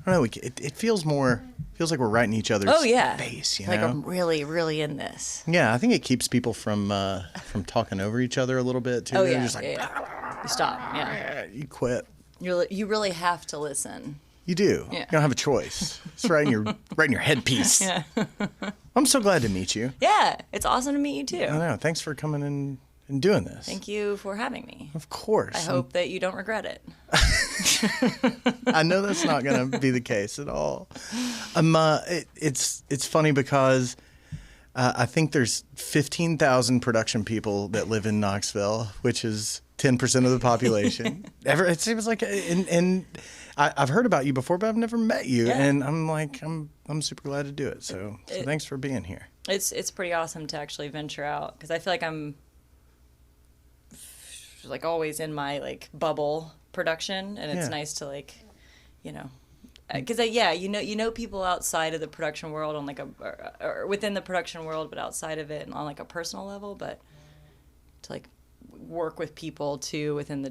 I don't know. It feels like we're right in each other's face. You know? Like I'm really, really in this. Yeah, I think it keeps people from talking over each other a little bit too. Oh They're yeah, just like, You stop. Yeah, you quit. you really have to listen. You do. Yeah. You don't have a choice. It's right in your headpiece. Yeah. I'm so glad to meet you. Yeah, it's awesome to meet you too. I know. Thanks for coming in and doing this. Thank you for having me. Of course. I hope that you don't regret it. I know that's not going to be the case at all. It's funny because I think there's 15,000 production people that live in Knoxville, which is 10% of the population. It seems like, and I've heard about you before, but I've never met you, and I'm like, I'm super glad to do it. So thanks for being here. It's pretty awesome to actually venture out because I feel like I'm like always in my like bubble production, and it's nice to like, you know, because you know people outside of the production world on like or within the production world, but outside of it and on like a personal level, but to like work with people too within the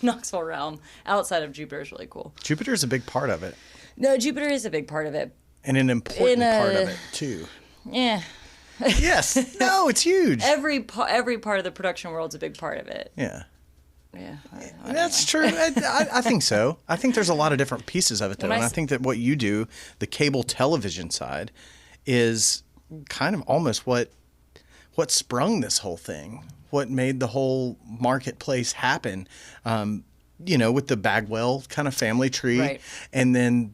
Knoxville realm outside of Jupiter is really cool. Jupiter is a big part of it. No, Jupiter is a big part of it. And an important part of it too. Yeah. Yes. No, it's huge. Every part of the production world's a big part of it. Yeah. Yeah. That's true. I think so. I think there's a lot of different pieces of it though. And I think that what you do, the cable television side, is kind of almost what sprung this whole thing, what made the whole marketplace happen, with the Bagwell kind of family tree, right. And then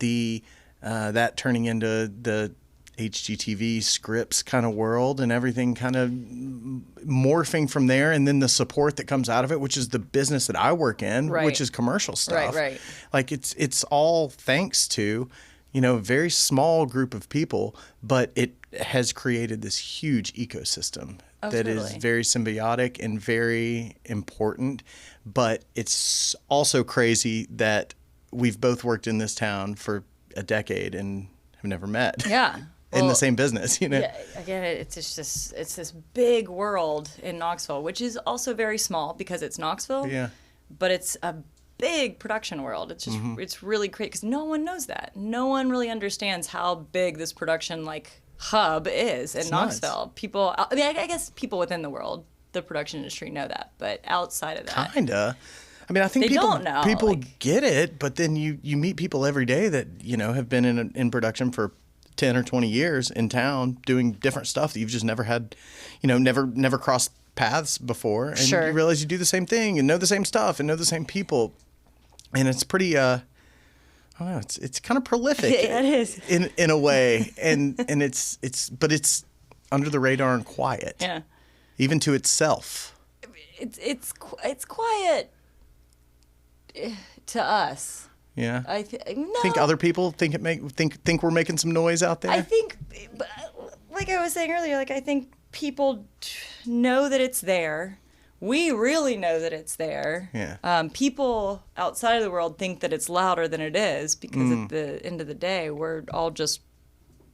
that turning into the HGTV scripts kind of world and everything kind of morphing from there, and then the support that comes out of it, which is the business that I work in, right. which is commercial stuff. Right. Like it's all thanks to, a very small group of people, but it has created this huge ecosystem that is very symbiotic and very important. But it's also crazy that we've both worked in this town for a decade and have never met. Yeah. In the same business, Yeah, again, it's this big world in Knoxville, which is also very small because it's Knoxville. Yeah. But it's a big production world. It's just it's really great because no one knows that. No one really understands how big this production hub is in Knoxville. Nuts. People, I guess people within the world, the production industry know that, but outside of that, kinda. I mean, I think they don't know. People get it, but then you meet people every day that have been in production for 10 or 20 years in town doing different stuff that you've just never had, never crossed paths before. And sure. You realize you do the same thing and know the same stuff and know the same people. And it's pretty, I don't know, it's kind of prolific. It is. In a way. And but it's under the radar and quiet. Yeah. Even to itself. It's quiet to us. Yeah. No. Think other people think we're making some noise out there? I think, like I was saying earlier, I think people know that it's there. We really know that it's there. Yeah. People outside of the world think that it's louder than it is because at the end of the day, we're all just,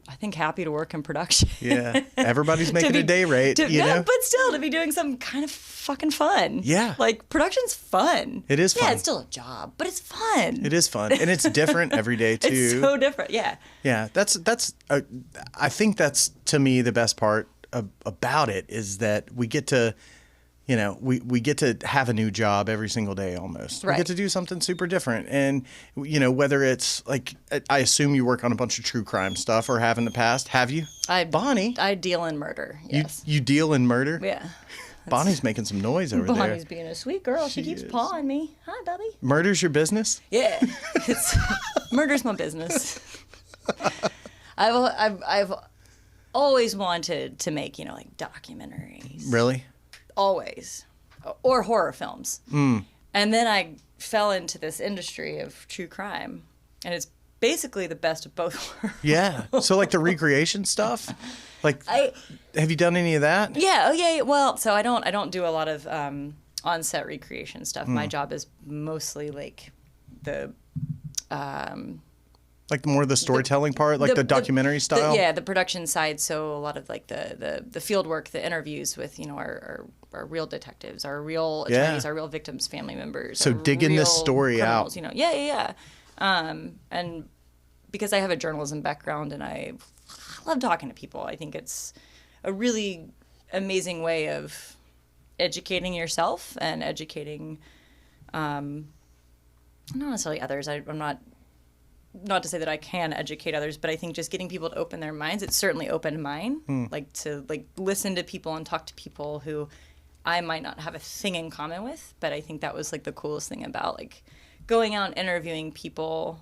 I think, happy to work in production. Yeah. Everybody's making a day rate, But still, to be doing some kind of fucking fun. Yeah. Production's fun. It is fun. Yeah, it's still a job, but it's fun. It is fun. And it's different every day, too. It's so different, yeah. Yeah. I think that's, to me, the best part about it is that we get to, we get to have a new job every single day almost. Right. We get to do something super different. And, whether it's I assume you work on a bunch of true crime stuff or have in the past. Have you? Bonnie? I deal in murder, yes. You deal in murder? Yeah. Bonnie's making some noise over there. Bonnie's being a sweet girl. She keeps pawing me. Hi, Bubby. Murder's your business? Yeah. Murder's my business. I've always wanted to make, documentaries. Really? Always. Or horror films. Mm. And then I fell into this industry of true crime. And it's basically the best of both worlds. Yeah. So the recreation stuff? Have you done any of that? Yeah. Oh, yeah. Well, so I don't do a lot of on-set recreation stuff. My job is mostly the more the storytelling part, the documentary style? The production side. So a lot of the field work, the interviews with, our real detectives, our real attorneys, our real victims, family members. So digging this story criminals, out. Yeah. And because I have a journalism background and I love talking to people, I think it's a really amazing way of educating yourself and educating, not necessarily others. I'm not to say that I can educate others, but I think just getting people to open their minds, it certainly opened mine, like to listen to people and talk to people who I might not have a thing in common with, but I think that was like the coolest thing about like going out and interviewing people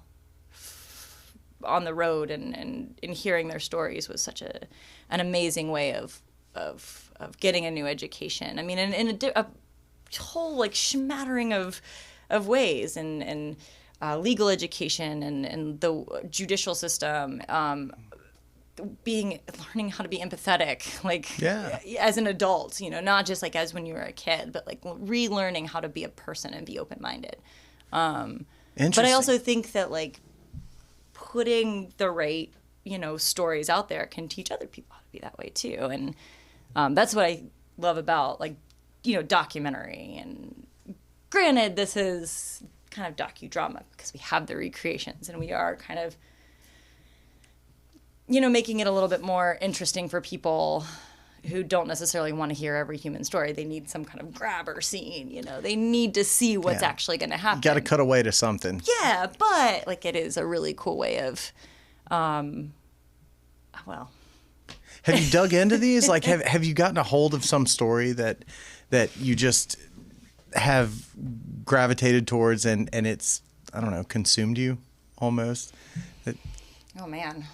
on the road and hearing their stories was such an amazing way of getting a new education. I mean, in a whole like smattering of ways, and legal education and the judicial system, learning how to be empathetic, like as an adult, not just like as when you were a kid, but like relearning how to be a person and be open-minded. But I also think that like putting the right, stories out there can teach other people how to be that way too. And that's what I love about like, documentary. And granted, this is kind of docudrama because we have the recreations and we are kind of, making it a little bit more interesting for people who don't necessarily want to hear every human story. They need some kind of grabber scene, They need to see what's actually going to happen. You got to cut away to something. Yeah, but like it is a really cool way of, well. Have you dug into these? Like, have you gotten a hold of some story that you just have gravitated towards and it's, I don't know, consumed you almost? Oh, man.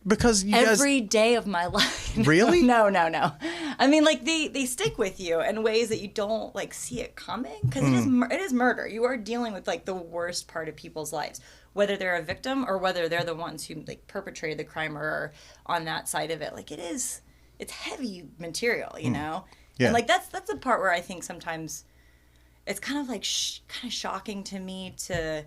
Because you every day of my life. Really? No. I mean, like they stick with you in ways that you don't like see it coming, because it is murder. You are dealing with like the worst part of people's lives, whether they're a victim or whether they're the ones who like perpetrated the crime or are on that side of it. Like it's heavy material, Yeah. And like that's the part where I think sometimes it's kind of like kind of shocking to me to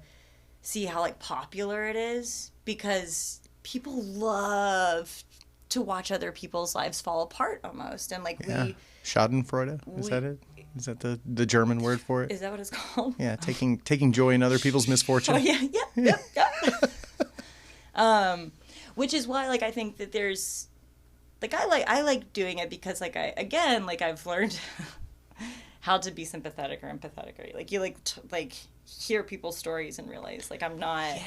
see how like popular it is, because people love to watch other people's lives fall apart almost. And like Schadenfreude, is that it? Is that the German word for it? Is that what it's called? Yeah, taking joy in other people's misfortune. Oh yeah. Which is why like I think that there's like I like doing it, because like I've learned how to be sympathetic or empathetic, or like you like hear people's stories and realize like I'm not. Yeah.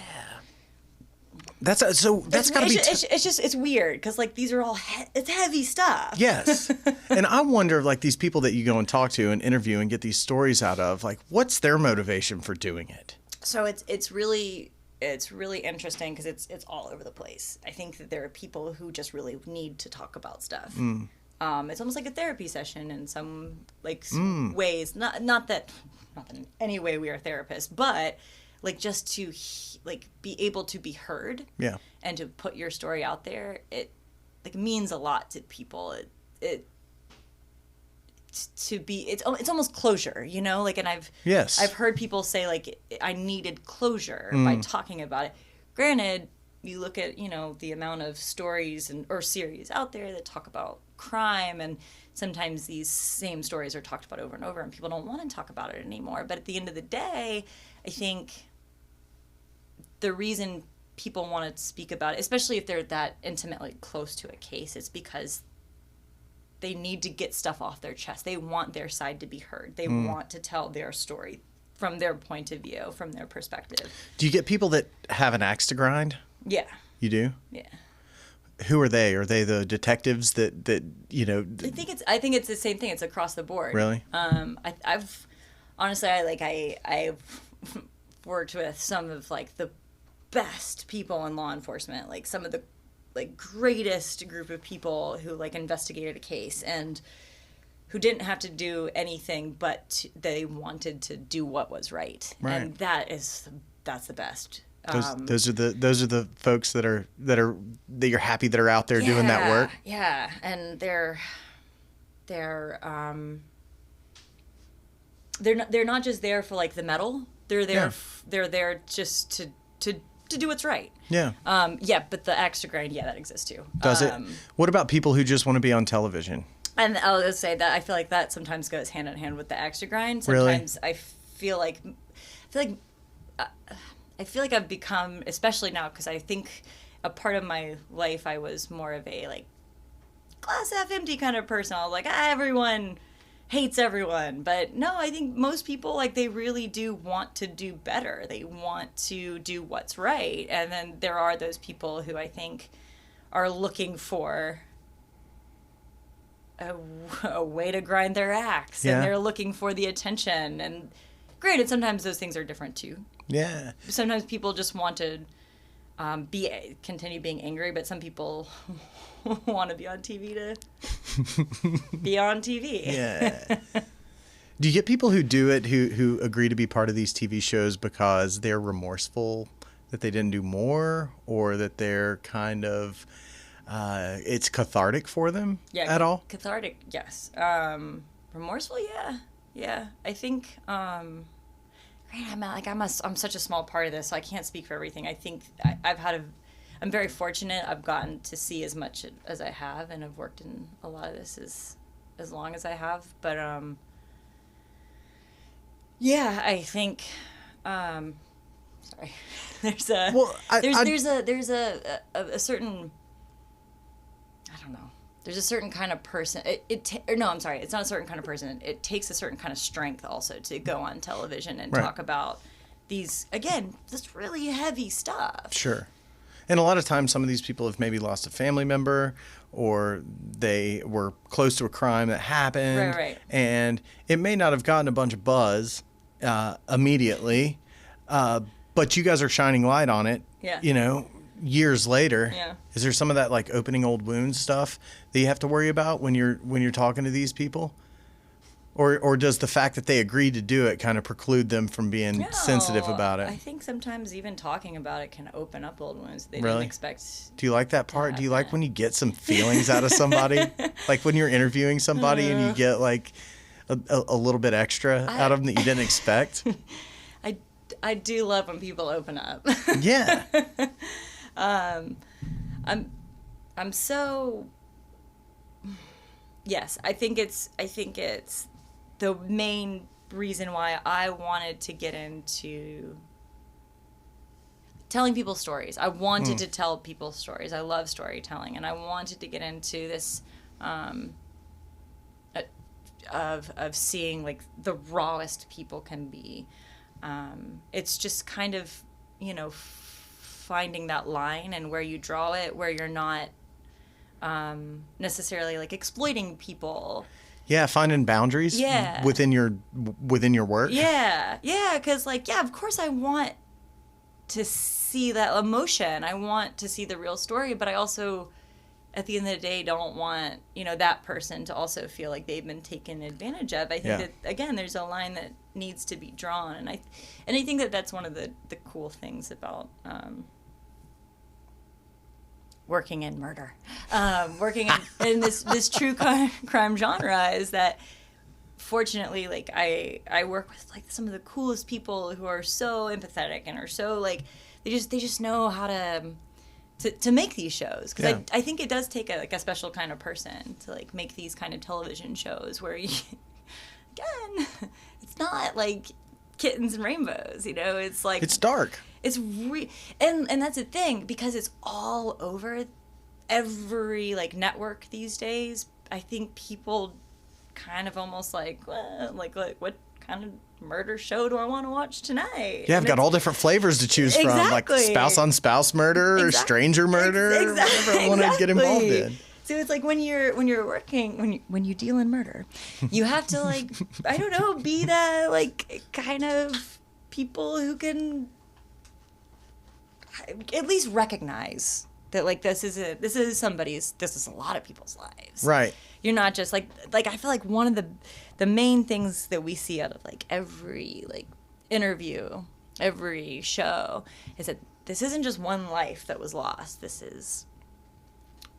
That's gotta be. It's weird because like these are all it's heavy stuff. Yes, and I wonder like these people that you go and talk to and interview and get these stories out of, like what's their motivation for doing it? So it's really interesting because it's all over the place. I think that there are people who just really need to talk about stuff. It's almost like a therapy session in some like ways. Not that in any way we are therapists, but like just to like be able to be heard, and to put your story out there, it like means a lot to people. It's almost closure, like, and I've heard people say like I needed closure by talking about it. Granted, you look at the amount of stories or series out there that talk about crime, and sometimes these same stories are talked about over and over and people don't want to talk about it anymore. But at the end of the day, I think the reason people want to speak about it, especially if they're that intimately close to a case, is because they need to get stuff off their chest. They want their side to be heard. They want to tell their story from their point of view, from their perspective. Do you get people that have an axe to grind? Yeah. You do? Yeah. Who are they? Are they the detectives that I think it's the same thing. It's across the board. Really? I've honestly I've worked with some of like the best people in law enforcement, like some of the like greatest group of people who like investigated a case and who didn't have to do anything, but they wanted to do what was right. And that's the best. Those are the folks that you're happy that are out there doing that work. Yeah, and they're not just there for like the medal. They're there. They're there just to do what's right. Yeah. But the axe to grind, that exists too. Does it? What about people who just want to be on television? And I'll just say that I feel like that sometimes goes hand in hand with the axe to grind. Sometimes I feel like I I feel like I've become, especially now, because I think a part of my life I was more of a like glass half empty kind of person. I was like, everyone hates everyone. But no, I think most people, like, they really do want to do better. They want to do what's right. And then there are those people who I think are looking for a way to grind their axe. And they're looking for the attention. And granted, sometimes those things are different too. Yeah. Sometimes people just want to continue being angry, but some people want to be on TV to be on TV. Yeah. Do you get people who do it who agree to be part of these TV shows because they're remorseful that they didn't do more, or that they're kind of it's cathartic for them at all? Cathartic, yes. Remorseful, yeah. I think I'm such a small part of this, so I can't speak for everything. I think I'm very fortunate. I've gotten to see as much as I have, and I've worked in a lot of this as long as I have. But I think sorry. There's a certain, I don't know. There's a certain kind of person. It's not a certain kind of person. It takes a certain kind of strength also to go on television and talk about these, again, this really heavy stuff. Sure. And a lot of times some of these people have maybe lost a family member, or they were close to a crime that happened. Right. And it may not have gotten a bunch of buzz immediately, but you guys are shining light on it, years later. Yeah. Is there some of that like opening old wounds stuff that you have to worry about when you're talking to these people? Or does the fact that they agreed to do it kind of preclude them from being sensitive about it? I think sometimes even talking about it can open up old wounds they really? Didn't expect. Do you like that part? Do you like when you get some feelings out of somebody? Like when you're interviewing somebody and you get like a little bit extra out of them that you didn't expect? I do love when people open up. Yeah. I'm so, yes, I think it's the main reason why I wanted to get into telling people stories. I wanted to tell people stories. I love storytelling, and I wanted to get into this of seeing like the rawest people can be. It's just kind of, finding that line and where you draw it, where you're not necessarily like exploiting people. Yeah, finding boundaries within your work. Yeah, because of course I want to see that emotion. I want to see the real story, but I also, at the end of the day, don't want, that person to also feel like they've been taken advantage of. I think that, again, there's a line that needs to be drawn, and I think that that's one of the cool things about working in murder, working in this true crime genre, is that fortunately, like, I work with like some of the coolest people who are so empathetic and are so like they just know how to make these shows, because I think it does take a special kind of person to like make these kind of television shows where you, again, it's not like kittens and rainbows, it's like it's dark. It's and that's the thing, because it's all over every like network these days. I think people kind of almost like, well, like what kind of murder show do I want to watch tonight? Yeah, I've got all different flavors to choose from, like spouse on spouse murder or stranger murder, whatever I want to get involved in. So it's like when you're working, when you deal in murder, you have to like, I don't know, be that like kind of people who can at least recognize that like this is a lot of people's lives. Right. You're not just like I feel like one of the main things that we see out of like every like interview, every show, is that this isn't just one life that was lost. This is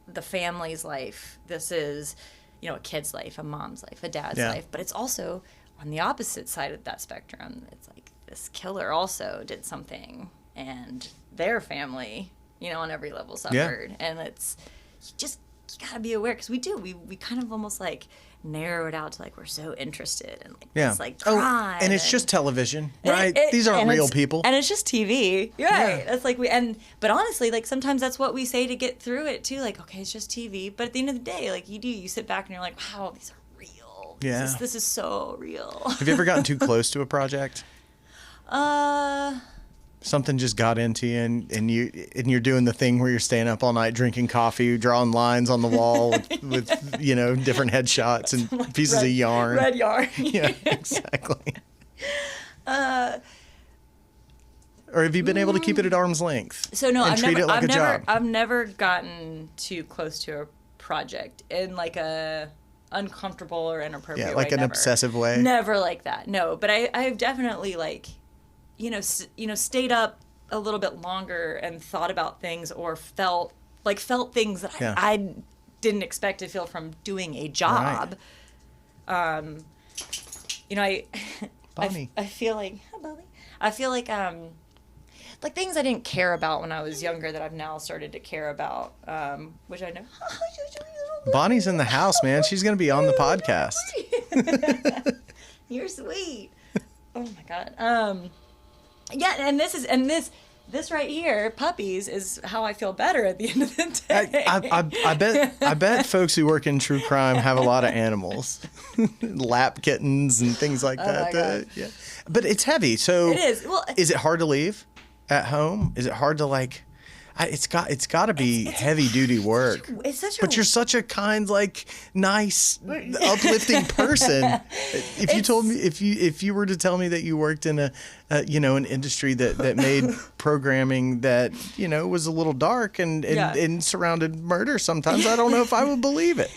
the family's life. This is, a kid's life, a mom's life, a dad's life. But it's also on the opposite side of that spectrum. It's like this killer also did something, and their family, on every level suffered. And it's you gotta be aware, because we kind of almost like narrow it out to like we're so interested in like yeah. this like crime, and it's just television, right? These aren't real people, and it's just TV, right? That's like but honestly, like sometimes that's what we say to get through it too. Like, okay, it's just TV, but at the end of the day, like you sit back and you're like, wow, these are real. Yeah, this is so real. Have you ever gotten too close to a project? Something just got into you, and you're doing the thing where you're staying up all night drinking coffee, drawing lines on the wall with different headshots and like pieces of yarn. Red yarn. Yeah, exactly. Or have you been able to keep it at arm's length? So no, job? I've never gotten too close to a project in like a uncomfortable or inappropriate way. Yeah, like an obsessive way. Never like that. No, but I've definitely like, stayed up a little bit longer and thought about things, or felt things that I didn't expect to feel from doing a job. Right. Bonnie. I feel like, hi, Bobby. I feel like things I didn't care about when I was younger that I've now started to care about, which I know. Bonnie's in the house, man. She's going to be on the podcast. You're sweet. Oh my God. Yeah, and this right here, puppies, is how I feel better at the end of the day. I bet folks who work in true crime have a lot of animals, lap kittens and things like that. My God. Yeah, but it's heavy. So it is. Well, is it hard to leave at home? Is it hard to like? It's got to be heavy duty work. But you're such a kind, like, nice, uplifting person. If you were to tell me that you worked in an industry that made programming that was a little dark and surrounded murder, sometimes I don't know if I would believe it.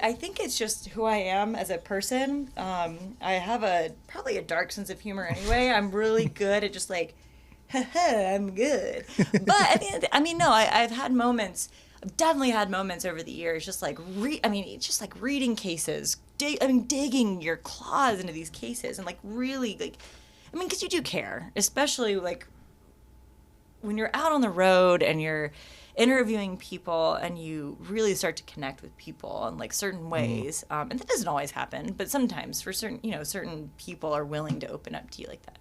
I think it's just who I am as a person. I have probably a dark sense of humor anyway. I'm really good at just like, I'm good. But I've had moments. I've definitely had moments over the years, just like reading cases, digging your claws into these cases, and like really like, because you do care, especially like when you're out on the road and you're interviewing people and you really start to connect with people in like certain ways. And that doesn't always happen, but sometimes for certain people are willing to open up to you like that.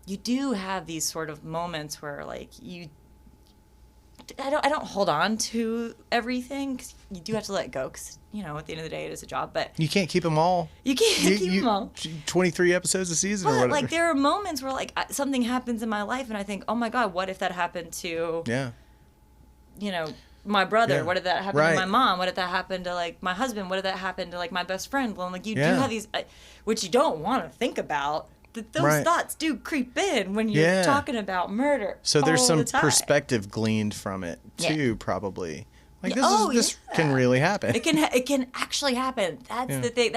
You do have these sort of moments where like I don't hold on to everything, 'cause you do have to let it go, because at the end of the day it is a job, but you can't keep them all. You can't keep them all. 23 episodes a season, but, or whatever. like, there are moments where like something happens in my life and I think, oh my God, what if that happened to my brother? Yeah. What if that happened to my mom? What if that happened to like my husband? What if that happened to like my best friend? Well, like you do have these which you don't want to think about. Those thoughts do creep in when you're talking about murder. So there's all some the time. Perspective gleaned from it too, probably. Like this can really happen. It can actually happen. That's the thing.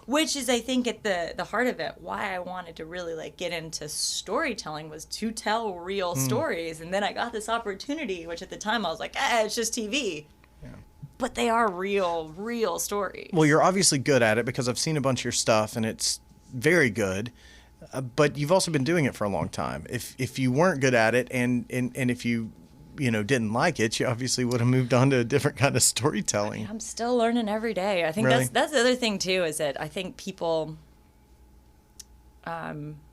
Which is, I think, at the heart of it. Why I wanted to really like get into storytelling was to tell real stories, and then I got this opportunity, which at the time I was like, it's just TV. Yeah. But they are real stories. Well, you're obviously good at it, because I've seen a bunch of your stuff and it's very good. But you've also been doing it for a long time. If you weren't good at it and if you didn't like it, you obviously would have moved on to a different kind of storytelling. I'm still learning every day. I think that's the other thing too, is that I think people everyone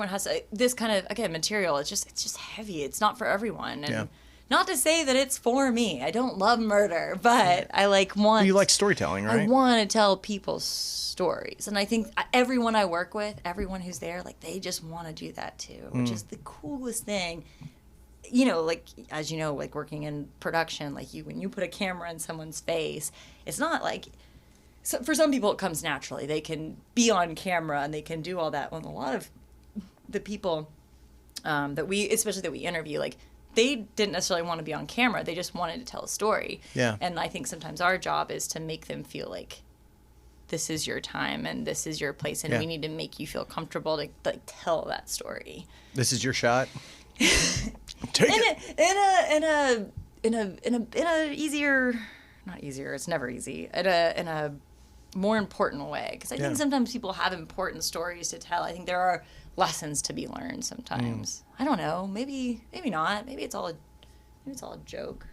has this kind of, again, material. It's just heavy. It's not for everyone. And not to say that it's for me. I don't love murder, but I you like storytelling, right? I want to tell people's stories. And I think everyone I work with, everyone who's there, like, they just want to do that too, which is the coolest thing. Like, as you know, like working in production, like when you put a camera in someone's face, it's not like, so for some people it comes naturally. They can be on camera and they can do all that. When a lot of the people that we interview, like, they didn't necessarily want to be on camera. They just wanted to tell a story. Yeah. And I think sometimes our job is to make them feel like this is your time and this is your place, and we need to make you feel comfortable to like tell that story. This is your shot. Take it. In a easier, not easier. It's never easy. In a more important way, because I think sometimes people have important stories to tell. I think there are lessons to be learned sometimes. I don't know. Maybe not. Maybe it's all a joke.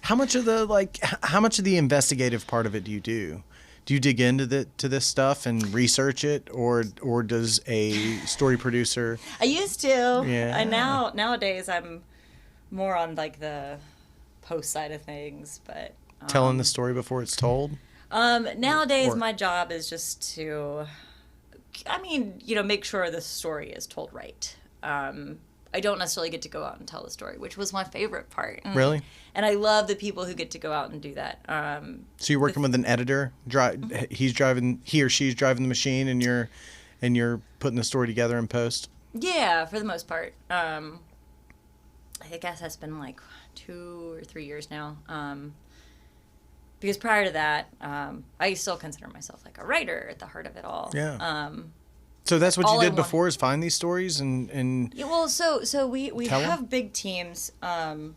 How much of the investigative part of it do you do? Do you dig into this stuff and research it, or does a story producer? I used to. Yeah. And nowadays I'm more on like the post side of things, but Telling the story before it's told? Nowadays my job is just to make sure the story is told right. I don't necessarily get to go out and tell the story, which was my favorite part. Really? And I love the people who get to go out and do that. So you're working with an editor. He or she's driving the machine, and you're putting the story together in post. Yeah, for the most part. I guess that's been like 2 or 3 years now. Because prior to that, I still consider myself like a writer at the heart of it all. Yeah. So that's what you did before, is find these stories and yeah, well, so we have them? big teams, and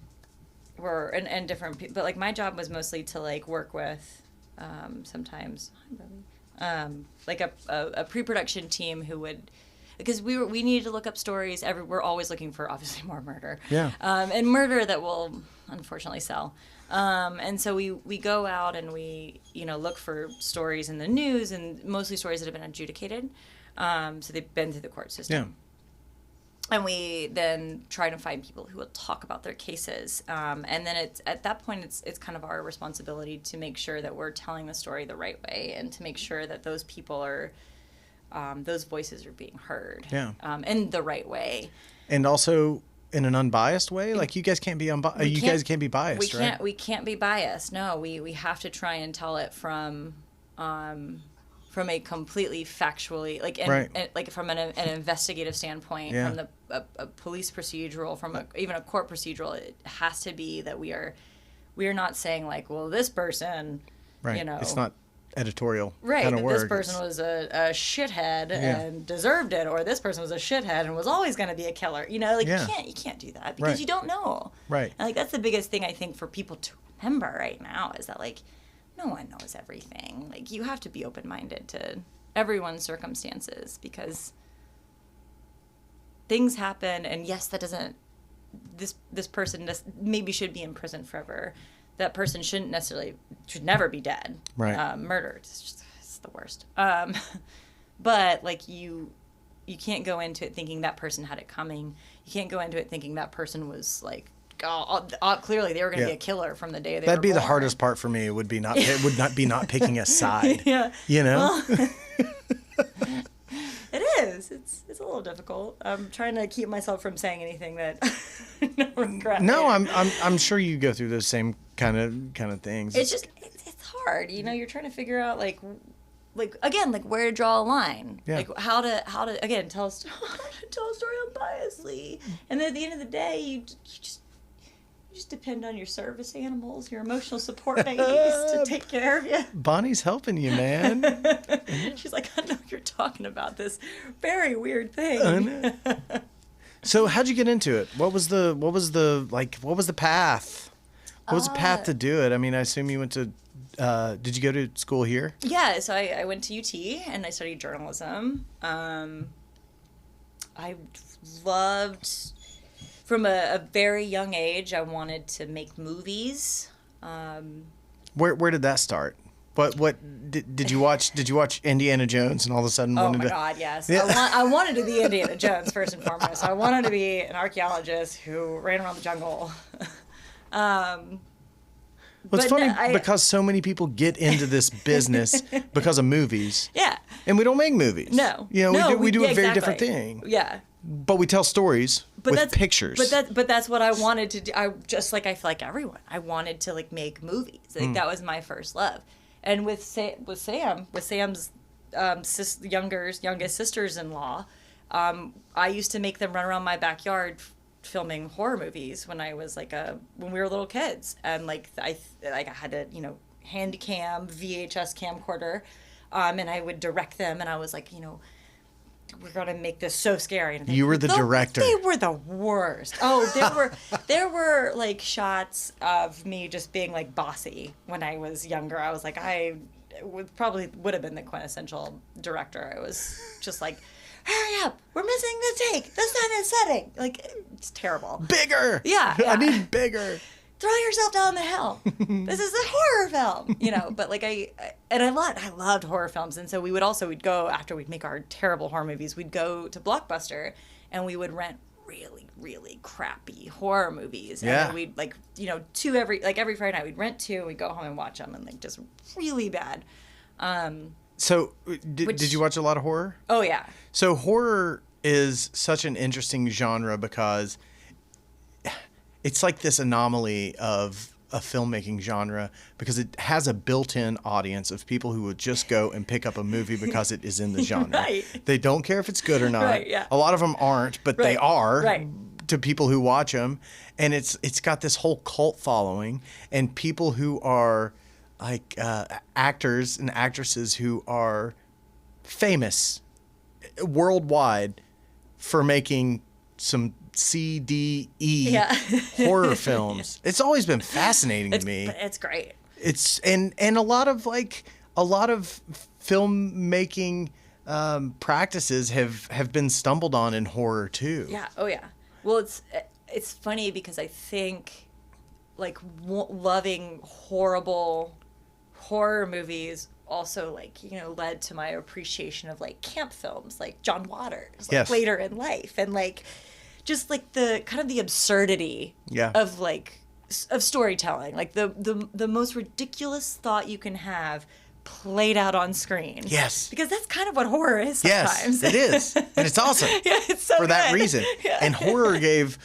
different people, but like my job was mostly to like work with, sometimes, like a pre-production team who would, because we needed to look up stories. We're always looking for obviously more murder. Yeah. And murder that will unfortunately sell. And so we go out and we look for stories in the news, and mostly stories that have been adjudicated. So they've been through the court system. Yeah. And we then try to find people who will talk about their cases. And then at that point, it's kind of our responsibility to make sure that we're telling the story the right way, and to make sure that those people are, those voices are being heard. Yeah. In the right way. And also in an unbiased way. Like you guys can't be you guys can't be biased, right? We can't be biased. No, we have to try and tell it from a completely factually, like from an investigative standpoint, yeah. from a police procedural, from even a court procedural. It has to be that we are not saying like, well, this person, right. It's not editorial right, kind of word. This person was a shithead and deserved it, or this person was a shithead and was always going to be a killer. You can't do that because you don't know. Right. And like that's the biggest thing I think for people to remember right now is that like no one knows everything. Like you have to be open-minded to everyone's circumstances, because things happen, and yes, that doesn't. This person maybe should be in prison forever. That person should never be dead. Right. Murdered. It's the worst. But like you can't go into it thinking that person had it coming. You can't go into it thinking that person was like, clearly they were going to be a killer from the day they were born. That'd be the hardest part for me. Would not picking a side. Yeah. Well, it is. It's a little difficult. I'm trying to keep myself from saying anything that no regret. No, I'm sure you go through those same kind of things. It's just it's hard. You're trying to figure out like again, like where to draw a line. Yeah. Like how to again tell a story unbiasedly. And then at the end of the day, you just depend on your service animals, your emotional support babies to take care of you. Bonnie's helping you, man. She's like, I know you're talking about this very weird thing. I know. So how'd you get into it? What was the path? What was the path to do it? I mean, I assume you went to, did you go to school here? Yeah, so I went to UT and I studied journalism. I loved, from a very young age, I wanted to make movies. Where did that start? What did you watch? Did you watch Indiana Jones and all of a sudden wanted to? Oh my God, yes. Yeah. I wanted to be Indiana Jones first and foremost. I wanted to be an archaeologist who ran around the jungle. It's funny because so many people get into this business because of movies. Yeah. And we don't make movies. No. We do a very different thing. Yeah. But we tell stories with pictures. But that's what I wanted to do. I feel like everyone. I wanted to like make movies. Like that was my first love. And with Sam's youngest sisters-in-law, I used to make them run around my backyard filming horror movies when I was when we were little kids, and I had a handy cam VHS camcorder, and I would direct them, and I was like, we're gonna make this so scary. And you were the director. They were the worst. Oh, there were like shots of me just being like bossy when I was younger. I was like, I would have been the quintessential director. I was just like hurry up, we're missing the take, the sun is setting. Like, it's terrible. Bigger. Yeah. I need bigger. Throw yourself down the hill. This is a horror film, but like I loved horror films. And so we'd go after we'd make our terrible horror movies, we'd go to Blockbuster and we would rent really, really crappy horror movies. Yeah. And we'd every Friday night we'd rent 2, we'd go home and watch them, and like just really bad. So did you watch a lot of horror? Oh yeah. So horror is such an interesting genre because it's like this anomaly of a filmmaking genre because it has a built-in audience of people who would just go and pick up a movie because it is in the genre. Right. They don't care if it's good or not. Right, yeah. A lot of them aren't, but they are Right. to people who watch them. And it's got this whole cult following, and people who are like actors and actresses who are famous worldwide for making some CDE horror films. It's always been fascinating to me. It's great. It's and a lot of filmmaking practices have been stumbled on in horror too. Yeah. Oh yeah. Well, it's funny because I think like loving horrible horror movies also led to my appreciation of like camp films like John Waters later in life, and like just like the kind of the absurdity of storytelling, like the most ridiculous thought you can have played out on screen. Yes. Because that's kind of what horror is sometimes. Yes, it is. And it's awesome. Yeah, it's so for that good. reason. Yeah. And horror gave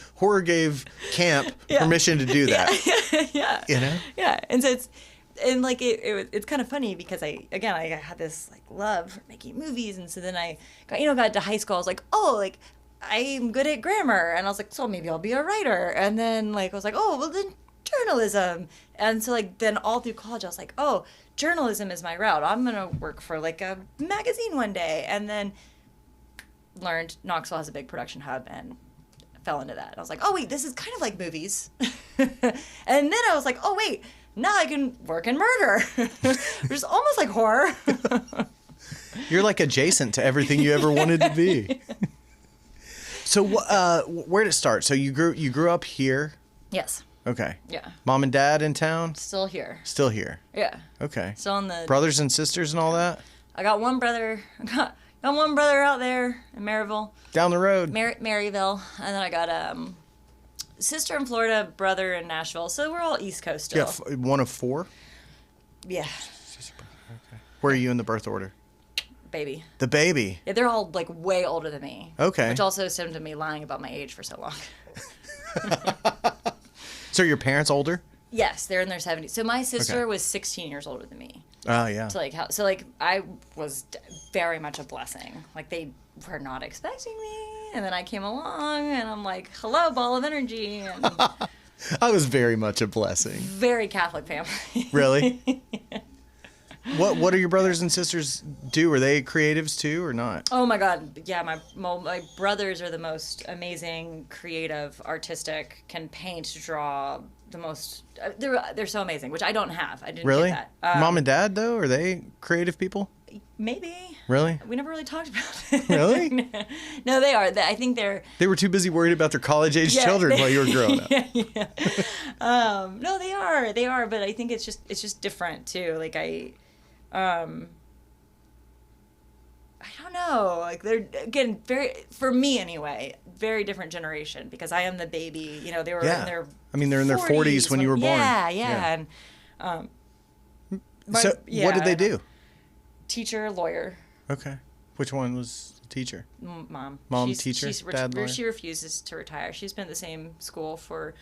camp permission to do that. Yeah. Yeah. And so it's kind of funny because I had this like love for making movies, and so then I got to high school. I was like, oh, like I'm good at grammar, and I was like, so maybe I'll be a writer. And then like I was like, oh, well then journalism. And so like then all through college I was like, oh, journalism is my route. I'm gonna work for like a magazine one day. And then learned Knoxville has a big production hub and fell into that. I was like, oh wait, this is kind of like movies. And then I was like, oh wait, now I can work in murder, which is almost like horror. You're like adjacent to everything you ever wanted to be. So where did it start? So you grew up here? Yes. Okay. Yeah. Mom and dad in town? Still here. Still here. Yeah. Okay. Still in the brothers and sisters and all that? I got one brother. I got one brother out there in Maryville. Down the road. Maryville. And then I got sister in Florida, brother in Nashville. So we're all East Coast still. Yeah, one of 4? Yeah. Okay. Where are you in the birth order? Baby. The baby. Yeah, they're all like way older than me. Okay. Which also stemmed to me lying about my age for so long. So are your parents older? Yes, they're in their 70s. So my sister was 16 years older than me. Oh, yeah. So I was very much a blessing. Like they were not expecting me, and then I came along, and I'm like, hello, ball of energy. And I was very much a blessing. Very Catholic family. Really? What do your brothers and sisters do? Are they creatives too or not? Oh my God. Yeah, my brothers are the most amazing, creative, artistic, can paint, draw, the most they're so amazing, which I don't have. I didn't really? get that. Mom and dad though, are they creative people? Maybe. Really? We never really talked about it. Really? No, they are. I think they're... They were too busy worried about their college-age children while you were growing up. Yeah. No, they are. They are, but I think it's just different, too. Like, I don't know. Like, they're, again, for me anyway, very different generation, because I am the baby. You know, they were in their... I mean, they're in their 40s when you were born. Yeah. And, what did they do? Teacher, lawyer. Okay. Which one was the teacher? Mom. Teacher, dad, lawyer? She refuses to retire. She's been at the same school for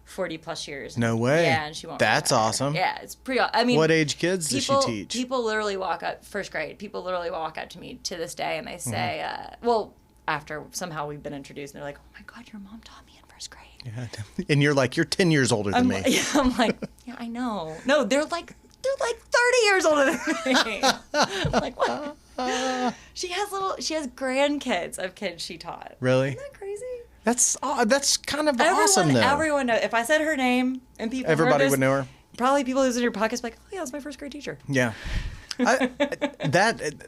40 plus years. No way. Yeah, and she won't That's retire. awesome. Yeah, it's pretty... I mean... What age kids does she teach? People literally walk up... First grade. People literally walk up to me to this day and they say... well, after somehow we've been introduced, and they're like, oh my God, your mom taught me in first grade. Yeah. And you're like, you're 10 years older than me. Yeah, I'm like, yeah, I know. No, they're like 30 years older than me. I'm like, what? She has grandkids of kids she taught. Really? Isn't that crazy? That's kind of awesome, though. Everyone knows. If I said her name and people everybody heard this, would know her. Probably people who's in your pockets like, oh yeah, that's my first grade teacher. Yeah.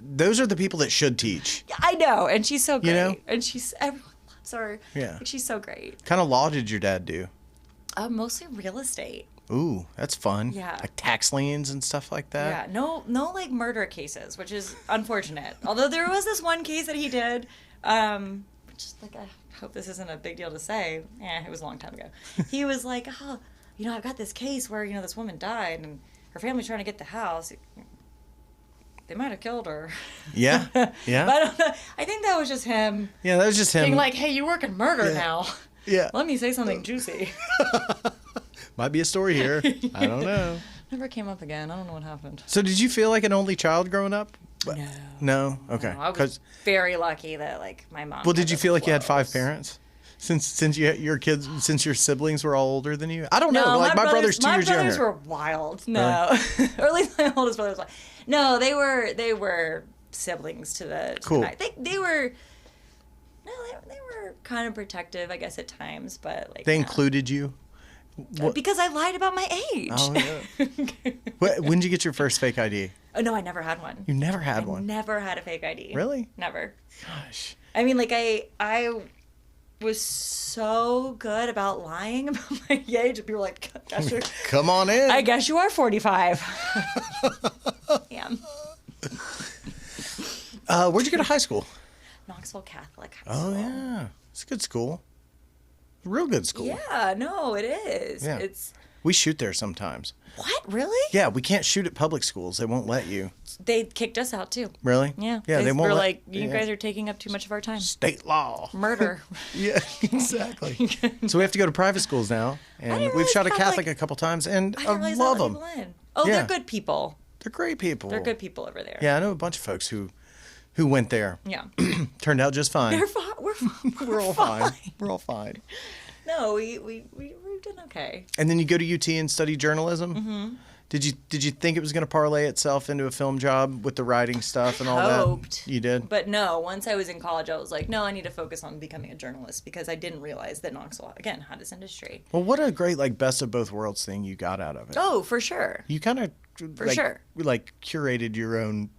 Those are the people that should teach. I know, and she's so great. You know? And everyone loves her. Yeah. Like, she's so great. Kind of law did your dad do? Mostly real estate. Ooh, that's fun. Yeah. Like tax liens and stuff like that? Yeah, no like murder cases, which is unfortunate. Although there was this one case that he did, which is like, I hope this isn't a big deal to say. It was a long time ago. He was like, oh, I've got this case where, this woman died and her family's trying to get the house. They might have killed her. Yeah, yeah. But I don't know. I think that was just him. Yeah, that was just him. Being like, hey, you work in murder now. Yeah. Let me say something juicy. Might be a story here. I don't know. Never came up again. I don't know what happened. So did you feel like an only child growing up? No. No? Okay. No, I was very lucky that my mom. Well, did you feel like you had 5 parents? Since your kids, since your siblings were all older than you? I don't know. No, Like my brother's 2 years younger. My brothers were wild. No. Really? Or at least my oldest brother was wild. No, they were siblings to the cool. They were kind of protective, I guess, at times, but they included you? Because I lied about my age. Oh, yeah. When did you get your first fake ID? Oh, no, I never had one. You never had one? Never had a fake ID. Really? Never. Gosh. I mean, I was so good about lying about my age. People were like, gosh, come on in. I guess you are 45. Damn. Where'd you go to high school? Knoxville Catholic High School. Oh, yeah. It's a good school. Real good school. Yeah, no, it is. Yeah. We shoot there sometimes. What? Really? Yeah, we can't shoot at public schools. They won't let you. They kicked us out too. Really? Yeah. Yeah, they won't. We're like, you guys are taking up too much of our time. State law. Murder. Yeah, exactly. So we have to go to private schools now, and we've shot a Catholic a couple times, and I love them. Oh, yeah. They're good people. They're great people. They're good people over there. Yeah, I know a bunch of folks who went there. Yeah. Turned out just fine. They're fine. We're fine. We're all fine. We're all fine. No, we've done okay. And then you go to UT and study journalism. Mm-hmm. Did you think it was going to parlay itself into a film job with the writing stuff and all hoped, that? You did? But no, once I was in college, I was like, no, I need to focus on becoming a journalist because I didn't realize that Knoxville, again, had this industry. Well, what a great best of both worlds thing you got out of it. Oh, for sure. You kind of curated your own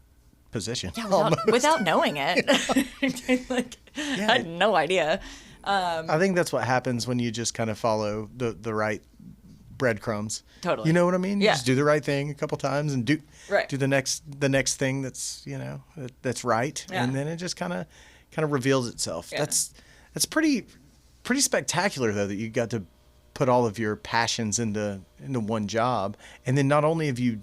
position. Yeah, without knowing it. I had no idea. I think that's what happens when you just kind of follow the right breadcrumbs. Totally. You know what I mean? Yeah. You just do the right thing a couple times and do the next thing that's that's right, and then it just kind of reveals itself. Yeah. That's pretty spectacular though that you got to put all of your passions into one job, and then not only have you,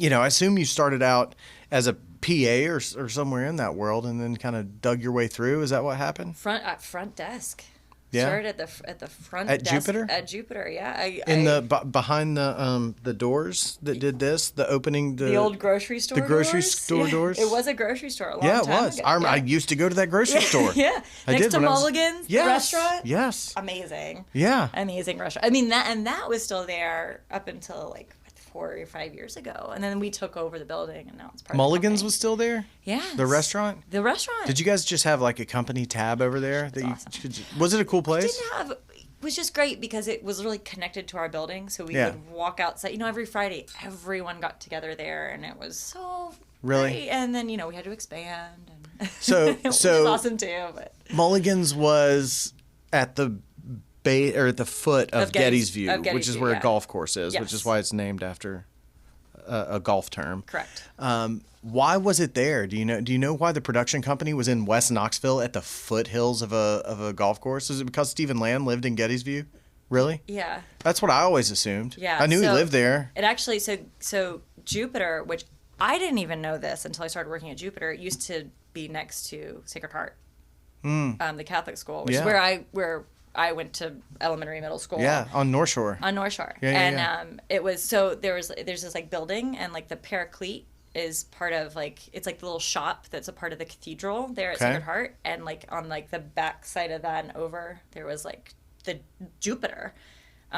I assume you started out as a PA or somewhere in that world, and then kind of dug your way through. Is that what happened? Front desk. Yeah. Started at the front at desk. Jupiter. At Jupiter, yeah. Behind the doors that did this, the opening the old grocery store. The grocery store doors. It was a grocery store a long time it was. ago. I used to go to that grocery store. Yeah. Next to Mulligan's restaurant. Yes. Amazing. Yeah. Amazing restaurant. I mean that was still there up until 4 or 5 years ago, and then we took over the building, and now it's part Mulligan's of the was still there. Yeah. The restaurant. Did you guys just have a company tab over there? Awesome. Was it a cool place? It was just great because it was really connected to our building, so we could walk outside. Every Friday, everyone got together there, and it was so great. And then we had to expand, and so it was awesome too. But Mulligan's was at the at the foot of Getty's View, which is where a golf course is, which is why it's named after a golf term. Correct. Why was it there? Do you know why the production company was in West Knoxville at the foothills of a golf course? Is it because Stephen Land lived in Getty's View? Really? Yeah. That's what I always assumed. Yeah. I knew he lived there. It actually so Jupiter, which I didn't even know this until I started working at Jupiter, it used to be next to Sacred Heart, the Catholic school, which is where I went to elementary, middle school. Yeah, on North Shore. On North Shore. Yeah, it was there's this building, and the Paraclete is part of it's the little shop that's a part of the cathedral there at Sacred Heart, and on the back side of that and over there was the Jupiter.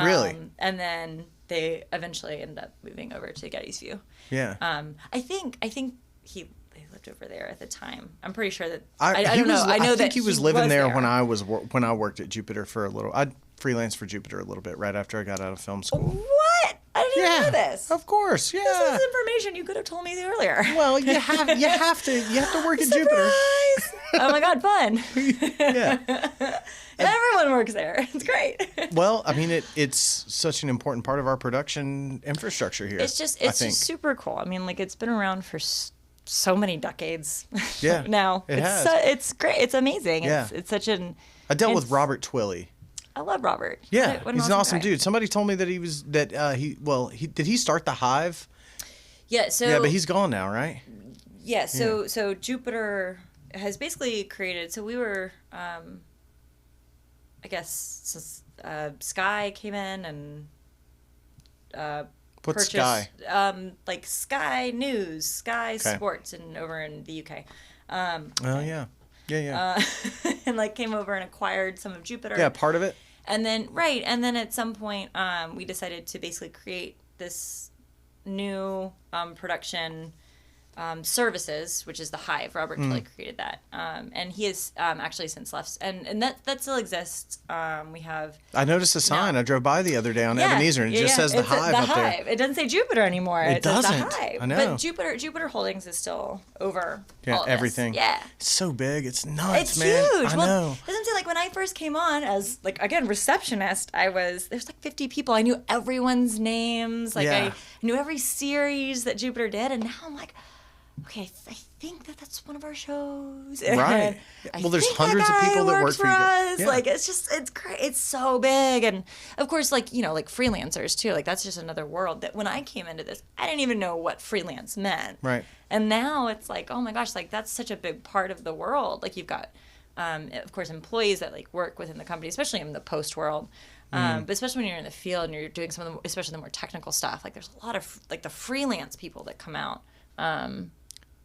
Really? And then they eventually ended up moving over to Getty's View. Yeah. I think they lived over there at the time. I'm pretty sure that I don't know. I know think that he was living there when I worked at Jupiter for a little. I freelanced for Jupiter a little bit right after I got out of film school. What? I didn't know this. Of course, yeah. This is information you could have told me earlier. Well, you have to work at Jupiter. Oh my God, fun. Yeah. Everyone works there. It's great. Well, I mean, it's such an important part of our production infrastructure here. It's just super cool. I mean, like, it's been around for so many decades. Yeah. Now it's great. It's amazing. Yeah. It's such an. I dealt with Robert Twilley. I love Robert. Yeah, he's an awesome dude. Somebody told me that did he start the Hive? Yeah. So yeah, but he's gone now, right? Yeah. So Jupiter has basically created. So we were. I guess Sky came in and What's purchased Sky? like Sky News, Sky Sports, and over in the UK. Oh yeah. And like came over and acquired some of Jupiter. Yeah, part of it. And then at some point we decided to basically create this new production services, which is the Hive. Robert Kelly created that, and he has actually since left, and that still exists. We have. I noticed a sign. I drove by the other day on Ebenezer, and it just says the Hive up there. It doesn't say Jupiter anymore. It doesn't. Says the Hive. I know. But Jupiter Holdings is still over. Yeah, all of everything. This. Yeah. It's so big. It's nuts, it's man. Huge. I well, know. Doesn't say like when I first came on as like again receptionist. There's like 50 people. I knew everyone's names. Like I knew every series that Jupiter did, and now I'm like. Okay, I think that's one of our shows. Right. Well, there's hundreds of people that work for you. Yeah. Like, it's great. It's so big. And, of course, like, like freelancers, too. Like, that's just another world that when I came into this, I didn't even know what freelance meant. Right. And now it's like, oh, my gosh, like, that's such a big part of the world. Like, you've got, of course, employees that, like, work within the company, especially in the post world. But especially when you're in the field and you're doing some of the, especially the more technical stuff, like, there's a lot of, like, the freelance people that come out.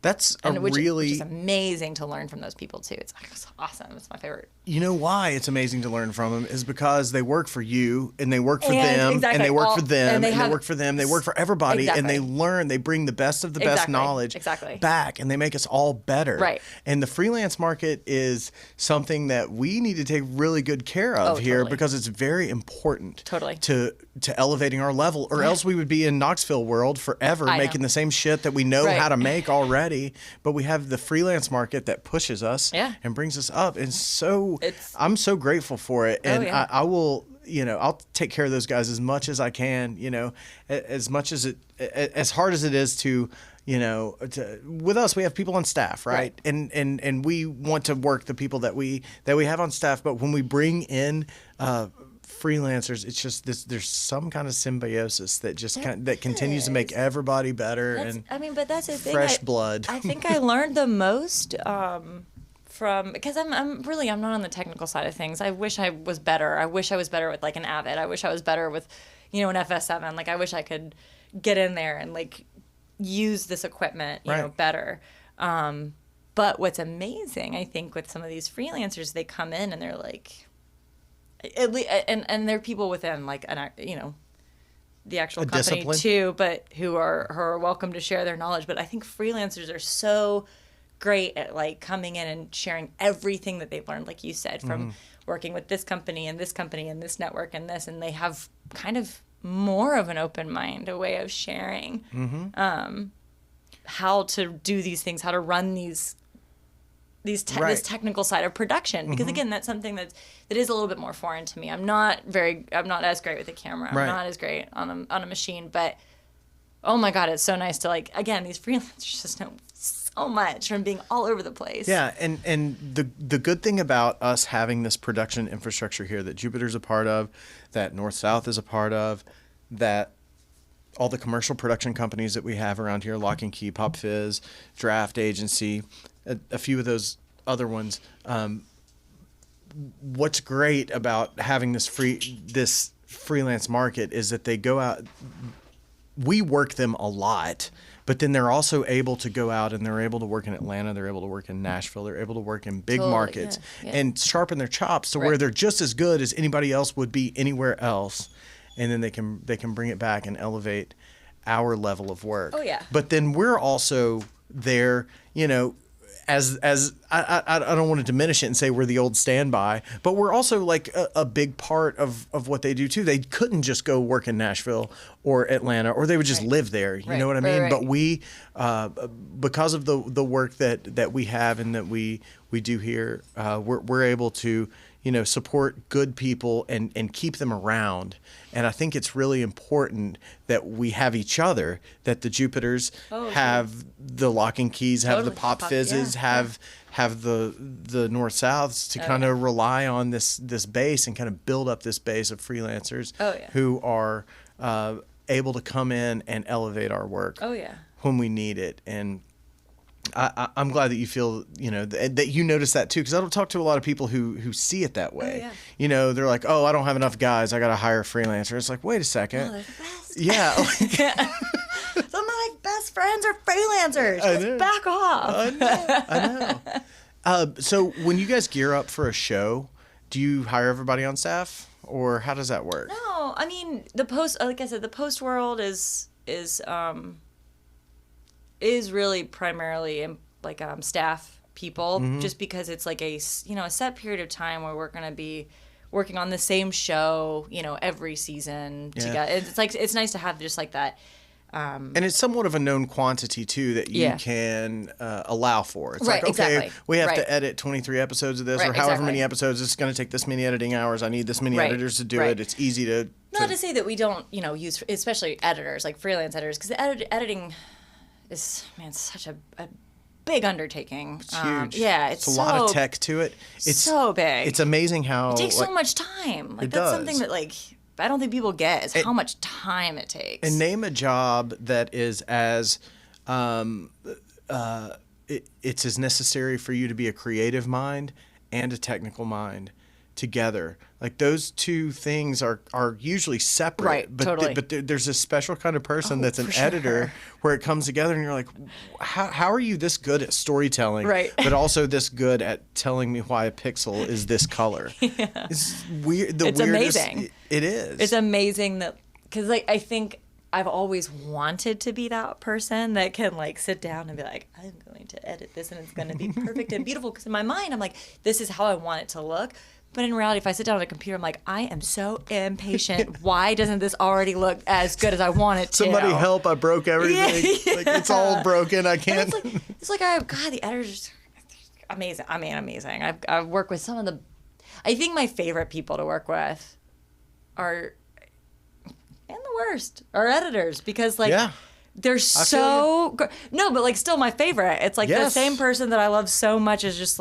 That's which is amazing to learn from those people too. It's awesome. It's my favorite. You know why it's amazing to learn from them is because they work for you and they work for them and they work for them and they work for them. They work for everybody and they learn. They bring the best of the best knowledge back and they make us all better. Right. And the freelance market is something that we need to take really good care of here because it's very important. To elevating our level, or else we would be in Knoxville world forever making the same shit that we know how to make already. But we have the freelance market that pushes us and brings us up. And so I'm so grateful for it. And I will, I'll take care of those guys as much as I can, as much as as hard as it is to, with us, we have people on staff, right? And we want to work the people that we have on staff. But when we bring in, freelancers, it's just there's some kind of symbiosis that just that continues to make everybody better. But that's the thing. Fresh blood. I think I learned the most from because I'm not on the technical side of things. I wish I was better. I wish I was better with like an Avid. I wish I was better with an FS7. Like I wish I could get in there and like use this equipment better. But what's amazing, I think, with some of these freelancers, they come in and they're like. And there are people within like the actual company discipline. Too, but who are welcome to share their knowledge. But I think freelancers are so great at like coming in and sharing everything that they've learned, like you said, from working with this company and this network and this, and they have kind of more of an open mind, a way of sharing how to do these things, how to run this technical side of production, because again, that's something that is a little bit more foreign to me. I'm not as great with a camera. I'm not as great on a machine, but oh my God, it's so nice to like, again, these freelancers just know so much from being all over the place. Yeah. And the good thing about us having this production infrastructure here that Jupiter's a part of, that North South is a part of, that all the commercial production companies that we have around here, Lock and Key, Pop Fizz, Draft Agency, a few of those other ones. What's great about having this freelance market is that they go out. We work them a lot, but then they're also able to go out and they're able to work in Atlanta. They're able to work in Nashville. They're able to work in big markets and sharpen their chops to where they're just as good as anybody else would be anywhere else. And then they can bring it back and elevate our level of work. Oh, yeah. But then we're also there, I don't want to diminish it and say we're the old standby, but we're also like a big part of what they do too. They couldn't just go work in Nashville or Atlanta, or they would just live there. You know what I mean? But we, because of the work that we have and that we do here, we're able to, support good people and keep them around. And I think it's really important that we have each other, that the Jupiters have the Lock and Keys, have the Pop Fizzes, have the North Souths to kind of rely on this base and kind of build up this base of freelancers who are able to come in and elevate our work when we need it. And I'm glad that you feel, that you notice that too, because I don't talk to a lot of people who see it that way. They're like, oh, I don't have enough guys, I got to hire a freelancer. It's like, wait a second. Oh, they're the best. Yeah. Some of my best friends are freelancers. Just back off. I know. So when you guys gear up for a show, do you hire everybody on staff, or how does that work? No, I mean, like I said, the post world is really primarily like staff people, just because it's like a set period of time where we're going to be working on the same show, every season together. It's like, it's nice to have just like that. And it's somewhat of a known quantity too that you can allow for. It's like, okay, exactly. we have to edit 23 episodes of this, or however many episodes. It's going to take this many editing hours. I need this many editors to do it. It's easy to. Not to say that we don't, use especially editors, like freelance editors, because the editing is, such a big undertaking. It's huge. It's a lot of tech to it. It's so big. It's amazing how it takes so much time. Like, that's something that I don't think people get is how much time it takes. And name a job that is as it's as necessary for you to be a creative mind and a technical mind together. Like, those two things are usually separate, right? But but there's a special kind of person that's an editor where it comes together, and you're like, how are you this good at storytelling, right? But also this good at telling me why a pixel is this color? It's weird. It's amazing. It is. It's amazing that, because I think I've always wanted to be that person that can sit down and be like, I'm going to edit this and it's going to be perfect and beautiful. Because in my mind, I'm like, this is how I want it to look. But in reality, if I sit down on a computer, I'm like, I am so impatient. Why doesn't this already look as good as I want it to? Somebody help, I broke everything. It's all broken. I can't. It's like the editors are amazing. I mean, amazing. I've worked with some of the, I think my favorite people to work with are, and the worst, are editors, because they're so good. No, but still my favorite. It's the same person that I love so much is just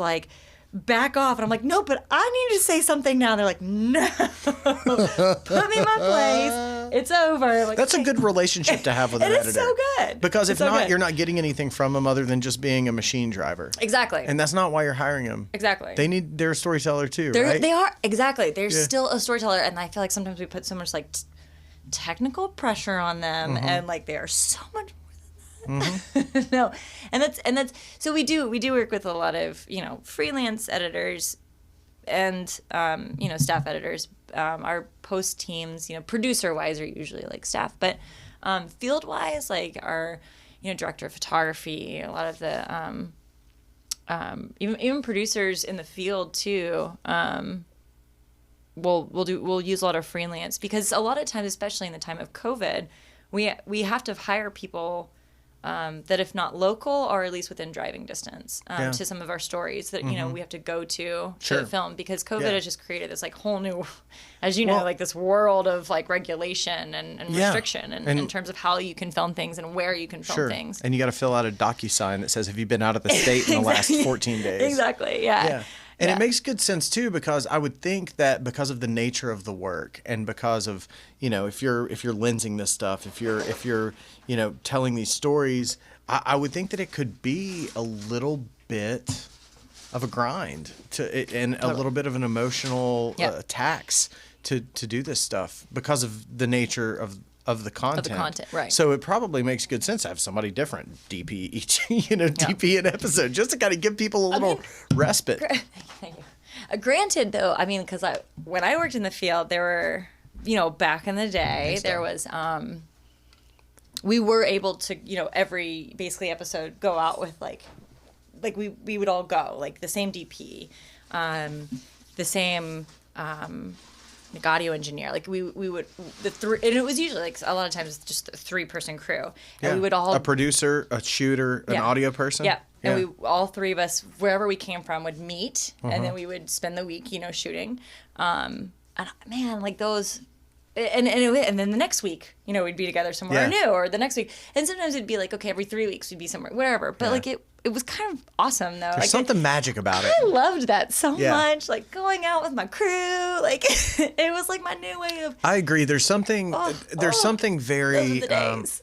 back off. And I'm like, no, but I need to say something now. And they're like, no, put me in my place. It's over. That's a good relationship to have with an editor. It's so good. Because if not, you're not getting anything from them other than just being a machine driver. Exactly. And that's not why you're hiring them. Exactly. They're a storyteller too, right? They are. Exactly. They're still a storyteller. And I feel like sometimes we put so much technical pressure on them, and they are so much no, and that's so we do work with a lot of freelance editors and staff editors. Our post teams, producer wise, are usually staff, but field wise, our director of photography, a lot of the even producers in the field too. We'll use a lot of freelance, because a lot of times, especially in the time of COVID, we have to hire people that, if not local, or at least within driving distance to some of our stories that we have to go to film, because COVID has just created this whole new, as this world of regulation and restriction and in terms of how you can film things and where you can film things. And you got to fill out a DocuSign that says, have you been out of the state in the last 14 days? Exactly. Yeah. And it makes good sense too, because I would think that because of the nature of the work, and because of if you're lensing this stuff, if you're telling these stories, I would think that it could be a little bit of a grind and a little bit of an emotional tax to do this stuff, because of the nature of the content. Right. So it probably makes good sense to have somebody different DP each, DP an episode, just to kind of give people a little respite. Thank you. Granted, though, because when I worked in the field, there were, back in the day, there was, we were able to, every basically episode go out with like we would all go, like the same DP, the same like audio engineer. Like we would the three, and it was usually like a lot of times just a 3-person crew, and we would all a producer, a shooter, an audio person. Yeah. And we all three of us, wherever we came from, would meet, and then we would spend the week, shooting. And man, like those. And then the next week, we'd be together somewhere new, or the next week. And sometimes it'd be like, okay, every 3 weeks we'd be somewhere, wherever. But like it was kind of awesome though. There's like something magic about it. I loved that so much. Like going out with my crew, like it was like my new way of. I agree. There's something. Something very. Those are the days.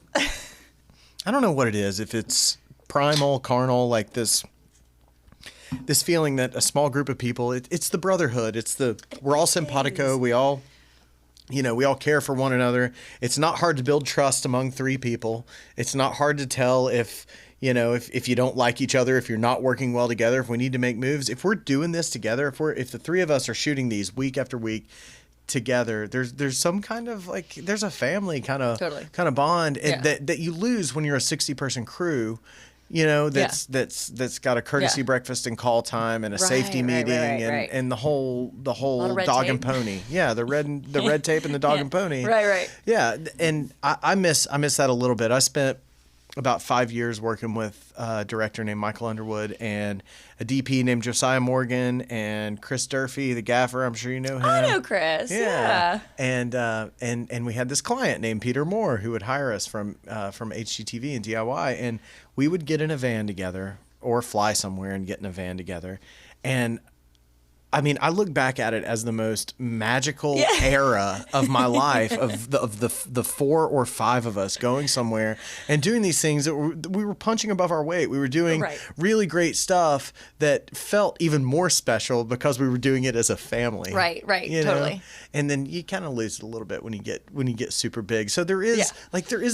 I don't know what it is. If it's primal, carnal, like this feeling that a small group of people. It's the brotherhood. We're all simpatico. We all. We all care for one another. It's not hard to build trust among 3 people. It's not hard to tell if you don't like each other, if you're not working well together, if we need to make moves. If we're doing this together, if the 3 of us are shooting these week after week together, there's some kind of like, there's a family kind of bond that you lose when you're a 60-person crew. That's got a courtesy breakfast and call time and a safety meeting and the whole dog and pony. Yeah, the red tape and the dog and pony. Right. Yeah, and I miss that a little bit. I spent about 5 years working with a director named Michael Underwood and a DP named Josiah Morgan and Chris Durfee, the gaffer. I'm sure you know him. I know Chris. Yeah. And we had this client named Peter Moore who would hire us from HGTV and DIY, and we would get in a van together or fly somewhere and get in a van together. And I mean, I look back at it as the most magical era of my life, of the 4 or 5 of us going somewhere and doing these things that we were punching above our weight. We were doing really great stuff that felt even more special because we were doing it as a family. Right, totally. And then you kind of lose it a little bit when you get super big. So there is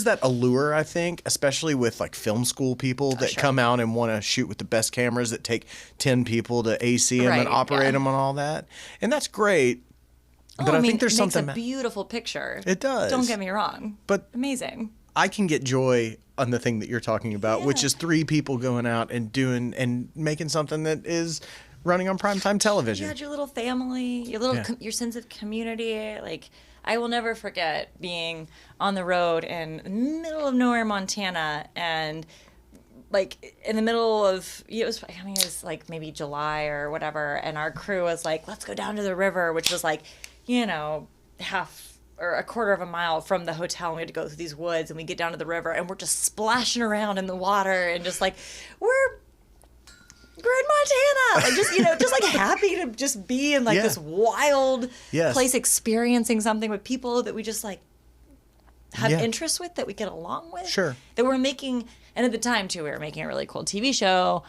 that allure, I think, especially with like film school people that come out and want to shoot with the best cameras that take 10 people to AC them and operate them and all that, and that's great. But I think there's something. It makes a beautiful picture. It does. Don't get me wrong. But amazing. I can get joy on the thing that you're talking about, which is 3 people going out and doing and making something that is running on primetime television. You had your little family, your sense of community. Like I will never forget being on the road in the middle of nowhere, Montana, and like in the middle of it was like maybe July or whatever, and our crew was like, let's go down to the river, which was like half or a quarter of a mile from the hotel, and we had to go through these woods, and we get down to the river and we're just splashing around in the water and just like we're in Montana, like just like happy to just be in like this wild place, experiencing something with people that we just like have interests with, that we get along with, that we're making. And at the time, too, we were making a really cool TV show,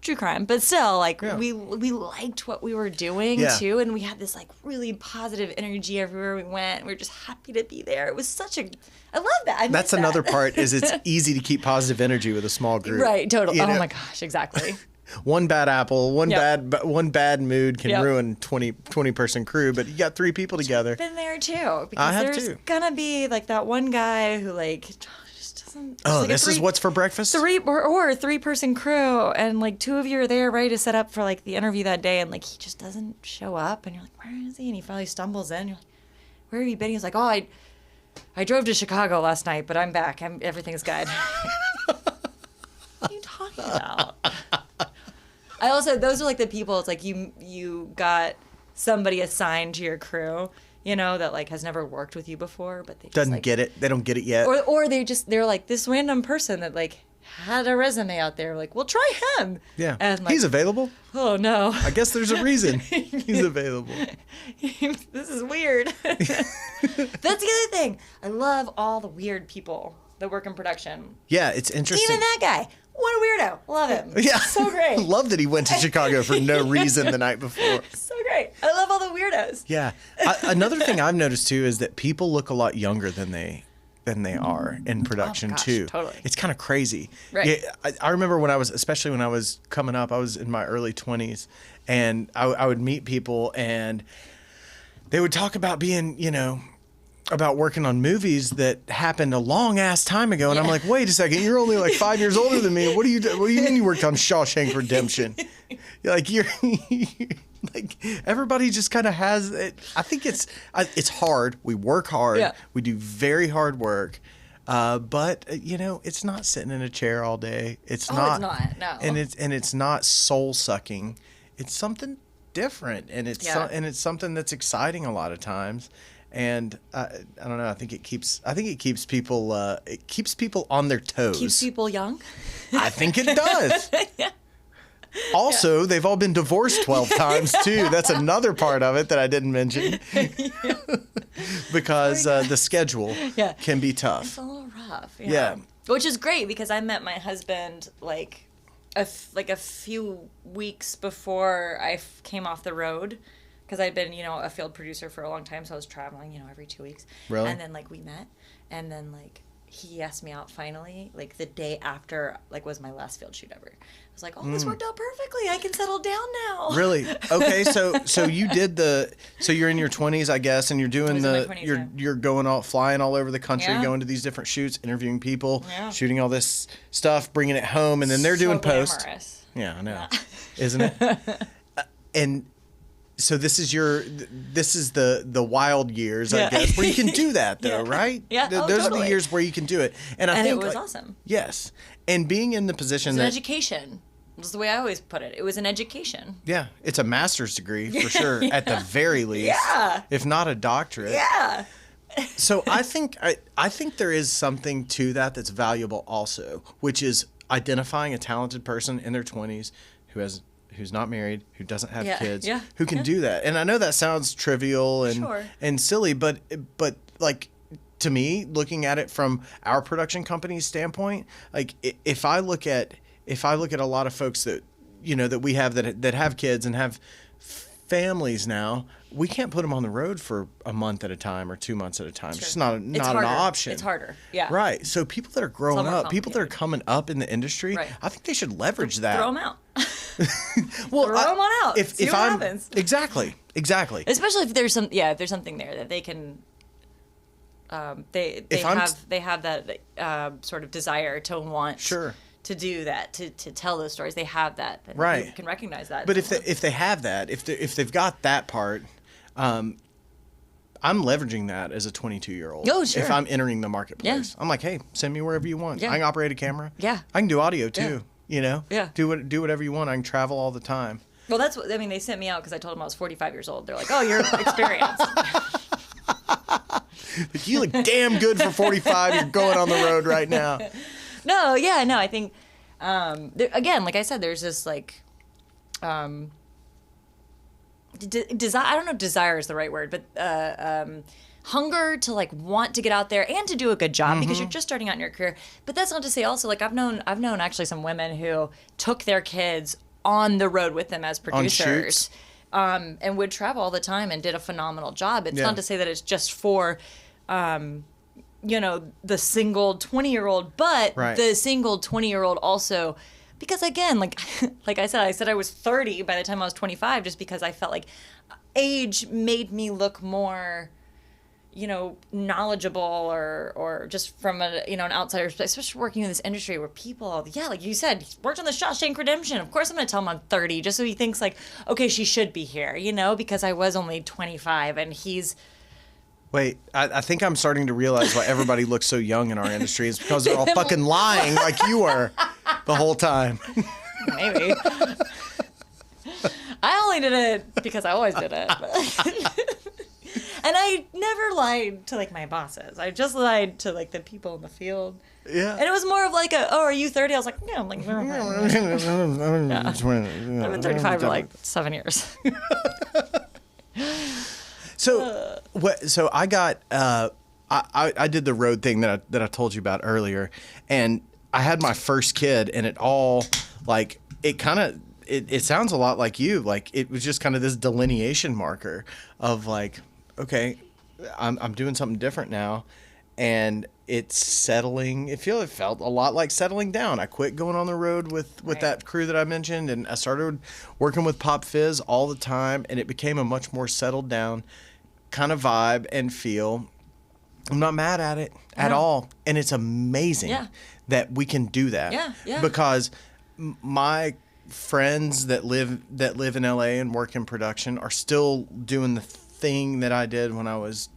true crime. But still, like, we liked what we were doing, too. And we had this, like, really positive energy everywhere we went. We were just happy to be there. It was such a... I love that. That's another part, is it's easy to keep positive energy with a small group. Right, totally. Oh, my gosh, exactly. One bad apple, one bad mood can ruin 20-person crew, but you got 3 people together. I've been there, too. Because there's going to be, like, that one guy who, like... This is what's for breakfast? 3-person crew, and like 2 of you are there ready to set up for like the interview that day, and like he just doesn't show up, and you're like, where is he? And he finally stumbles in. You're like, where have you been? He's like, oh, I drove to Chicago last night, but I'm back. Everything's good. What are you talking about? Those are like the people. It's like you got somebody assigned to your crew, that like has never worked with you before, but they just doesn't get it. They don't get it yet. Or they're like this random person that like had a resume out there. Like, well, try him. Yeah. And like, he's available. Oh no. I guess there's a reason he's available. This is weird. That's the other thing. I love all the weird people that work in production. Yeah, it's interesting. Even that guy. What a weirdo. Love him. Yeah. So great. Love that he went to Chicago for no reason the night before. So great. I love all the weirdos. Yeah. Another thing I've noticed too is that people look a lot younger than they are in production too. Totally. It's kind of crazy. Right. Yeah, I remember especially when I was coming up, I was in my early 20s, and I would meet people and they would talk about being, about working on movies that happened a long ass time ago, and I'm like, wait a second, you're only like 5 years older than me. What do you mean you worked on Shawshank Redemption? You're like, everybody just kind of has it. I think it's hard. We work hard. Yeah. We do very hard work. But it's not sitting in a chair all day. It's not. No. And it's not soul sucking. It's something different, and it's something that's exciting a lot of times. And I don't know. I think it keeps people on their toes. Keeps people young. I think it does. Yeah. Also, they've all been divorced 12 times too. That's another part of it that I didn't mention. Because the schedule can be tough. It's a little rough. Yeah. Which is great because I met my husband like a few weeks before I came off the road. Because I'd been, a field producer for a long time, so I was traveling, every 2 weeks. Really? And then, we met, and then, he asked me out finally, the day after, was my last field shoot ever. I was like, oh, this worked out perfectly. I can settle down now. Really? Okay, so you did so you're in your 20s, I guess, and you're doing you're going out, flying all over the country, going to these different shoots, interviewing people, shooting all this stuff, bringing it home, and then they're doing post. Glamorous. Yeah, I know. Isn't it? And so this is the wild years, I guess, where you can do that, though, right? Yeah, those totally. are the years where you can do it, and I think it was awesome. Yes, and being in the position it was an education. That's the way I always put it. It was an education. Yeah, it's a master's degree for sure, at the very least. Yeah, if not a doctorate. Yeah. So I think there is something to that that's valuable also, which is identifying a talented person in their 20s who's not married, who doesn't have kids, who can do that. And I know that sounds trivial and silly, but to me, looking at it from our production company's standpoint, if I look at a lot of folks that that we have that have kids and have families now, we can't put them on the road for a month at a time or 2 months at a time. It's just not an option. It's harder. Yeah. Right. So people that are growing up, people that are coming up in the industry, I think they should leverage that. Throw them out. Well, throw them on out. See what happens. Exactly. Especially if there's something there that they can. They have that sort of desire to want. Sure. To do that, to tell those stories, they have that. And right. You can recognize that. But if they have that, if they've got that part, I'm leveraging that as a 22-year-old. Oh, sure. If I'm entering the marketplace, I'm like, hey, send me wherever you want. Yeah. I can operate a camera. Yeah. I can do audio too. Yeah. Do whatever you want. I can travel all the time. Well, that's what they sent me out because I told them I was 45 years old. They're like, oh, you're experienced. But you look damn good for 45. You're going on the road right now. No, I think, again, like I said, there's this desire. I don't know if desire is the right word, but hunger to want to get out there and to do a good job because you're just starting out in your career. But that's not to say also I've known actually some women who took their kids on the road with them as producers, and would travel all the time and did a phenomenal job. It's not to say that it's just for. The single 20-year-old, but the single 20-year-old also, because again, like I said I was 30 by the time I was 25, just because I felt like age made me look more, knowledgeable or just from an outsider, especially working in this industry where people, like you said, worked on the Shawshank Redemption. Of course I'm going to tell him I'm 30, just so he thinks okay, she should be here, because I was only 25 and he's. Wait, I think I'm starting to realize why everybody looks so young in our industry. It's because they're all fucking lying like you were the whole time. Maybe. I only did it because I always did it. And I never lied to my bosses. I just lied to the people in the field. Yeah. And it was more of are you 30? I was like, yeah. I'm like, yeah. I've been 35 for 7 years. So I got I did the road thing that I told you about earlier, and I had my first kid, and it all it sounds a lot like you. It was just kind of this delineation marker of okay, I'm doing something different now, and it's settling. It felt a lot like settling down. I quit going on the road with that crew that I mentioned, and I started working with Pop Fizz all the time, and it became a much more settled down kind of vibe and feel. I'm not mad at it at all. And it's amazing that we can do that. Yeah. Because my friends that live in LA and work in production are still doing the thing that I did when I was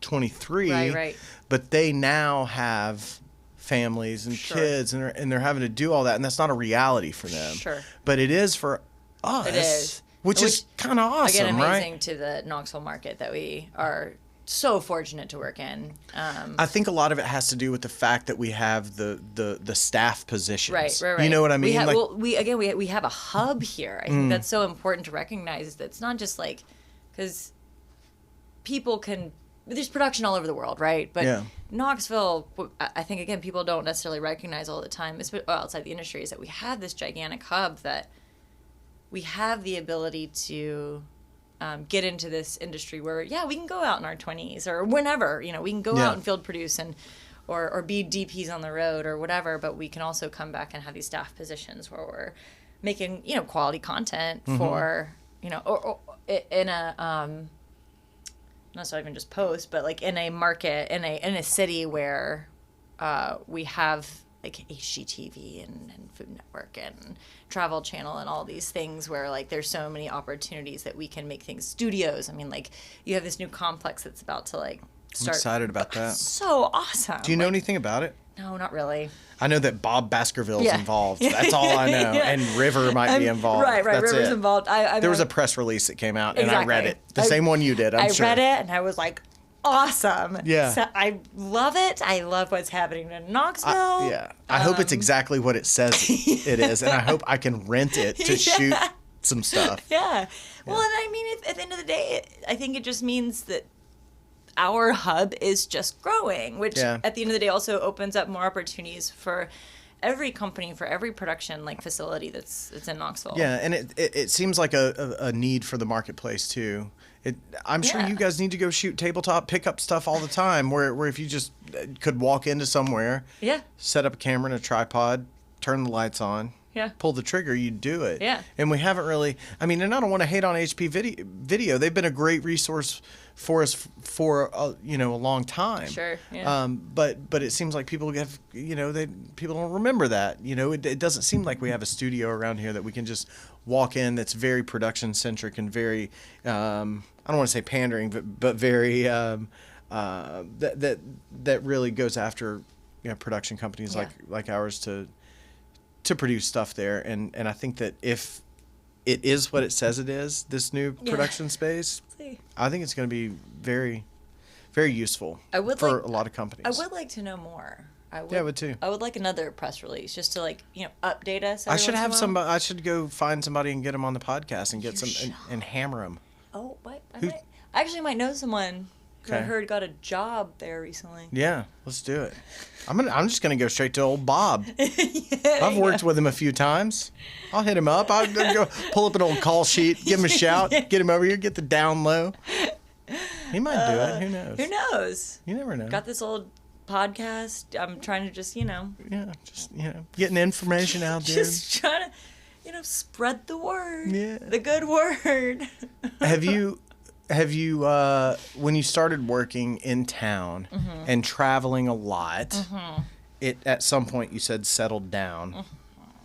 23. Right. But they now have families and kids, and they're having to do all that, and that's not a reality for them. Sure. But it is for us. It is. Which is kind of awesome, again, amazing right? to the Knoxville market that we are so fortunate to work in. I think a lot of it has to do with the fact that we have the staff positions. Right. You know what I mean? We have a hub here. I think that's so important to recognize. That it's not just like, because people can. There's production all over the world, right? But Knoxville, I think, again, people don't necessarily recognize all the time, outside the industry, is that we have this gigantic hub that we have the ability to get into this industry where, we can go out in our 20s or whenever, we can go out and field produce or be DPs on the road or whatever, but we can also come back and have these staff positions where we're making, quality content for, or in a... not so even just post, but like in a market, in a city where we have like HGTV and Food Network and Travel Channel and all these things where like there's so many opportunities that we can make things. Studios, I mean, like you have this new complex that's about to like start. I'm excited about that. So awesome. Do you know anything about it? No, not really. I know that Bob Baskerville's involved. That's all I know. And River might be involved. Right. That's River's it. involved. There was a press release that came out, and I read it. The same one you did, I'm sure. I read it, and I was like, awesome. Yeah. So I love it. I love what's happening in Knoxville. I hope it's exactly what it says it is, and I hope I can rent it to shoot some stuff. Yeah. Well, and I mean, at the end of the day, I think it just means that our hub is just growing, which at the end of the day also opens up more opportunities for every company, for every production like facility that's in Knoxville. Yeah, and it seems like a need for the marketplace too. I'm sure you guys need to go shoot tabletop pickup stuff all the time, where if you just could walk into somewhere, set up a camera and a tripod, turn the lights on, pull the trigger, you do it. Yeah. And we haven't really, I mean, and I don't want to hate on HP Video. They've been a great resource for us for a long time. Sure. Yeah. But it seems like people have, people don't remember that. It doesn't seem like we have a studio around here that we can just walk in that's very production centric and very I don't want to say pandering, but very that really goes after production companies like ours to produce stuff there. And I think that if it is what it says it is, this new production space, I think it's going to be very, very useful for a lot of companies. I would like to know more. I would too. I would like another press release just to update us. I should have somebody. I should go find somebody and get them on the podcast and get some and hammer them. Oh, what? I actually might know someone who I heard got a job there recently. Yeah, let's do it. I'm just gonna go straight to old Bob. I've worked with him a few times. I'll hit him up. I'll go pull up an old call sheet, give him a shout, get him over here, get the down low. He might do it. Who knows? Who knows? You never know. Got this old podcast. I'm trying to just getting information out there. Just trying to spread the word. Yeah. The good word. Have you when you started working in town and traveling a lot, it at some point you said settled down,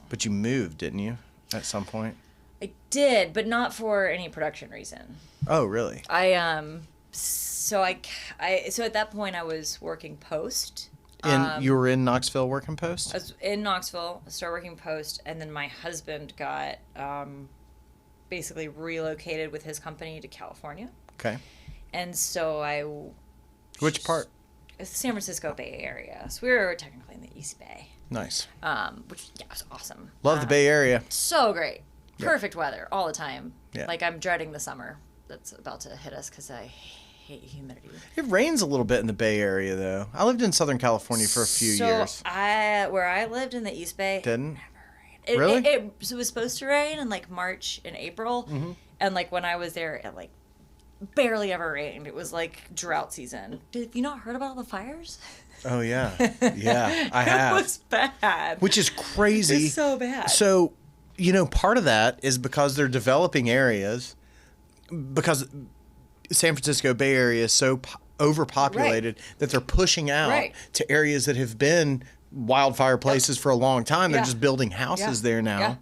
but you moved, didn't you? At some point. I did, but not for any production reason. Oh, really? So at that point I was working post. You were in Knoxville working post? I was in Knoxville, I started working post, and then my husband got basically relocated with his company to California. Okay. And so Which part? It's the San Francisco Bay Area. So we were technically in the East Bay. Nice. Which was awesome. Love the Bay Area. So great. Perfect weather all the time. Yeah. Like I'm dreading the summer that's about to hit us because I hate humidity. It rains a little bit in the Bay Area, though. I lived in Southern California for a few years. Where I lived in the East Bay, didn't never rained. Really? It was supposed to rain in like March and April, and like when I was there, it like barely ever rained. It was like drought season. Have you not heard about all the fires? Oh yeah, I have. It was bad. Which is crazy. It's so bad. So, part of that is because they're developing areas, because San Francisco Bay Area is so overpopulated that they're pushing out to areas that have been wildfire places for a long time. They're just building houses there now. Yeah.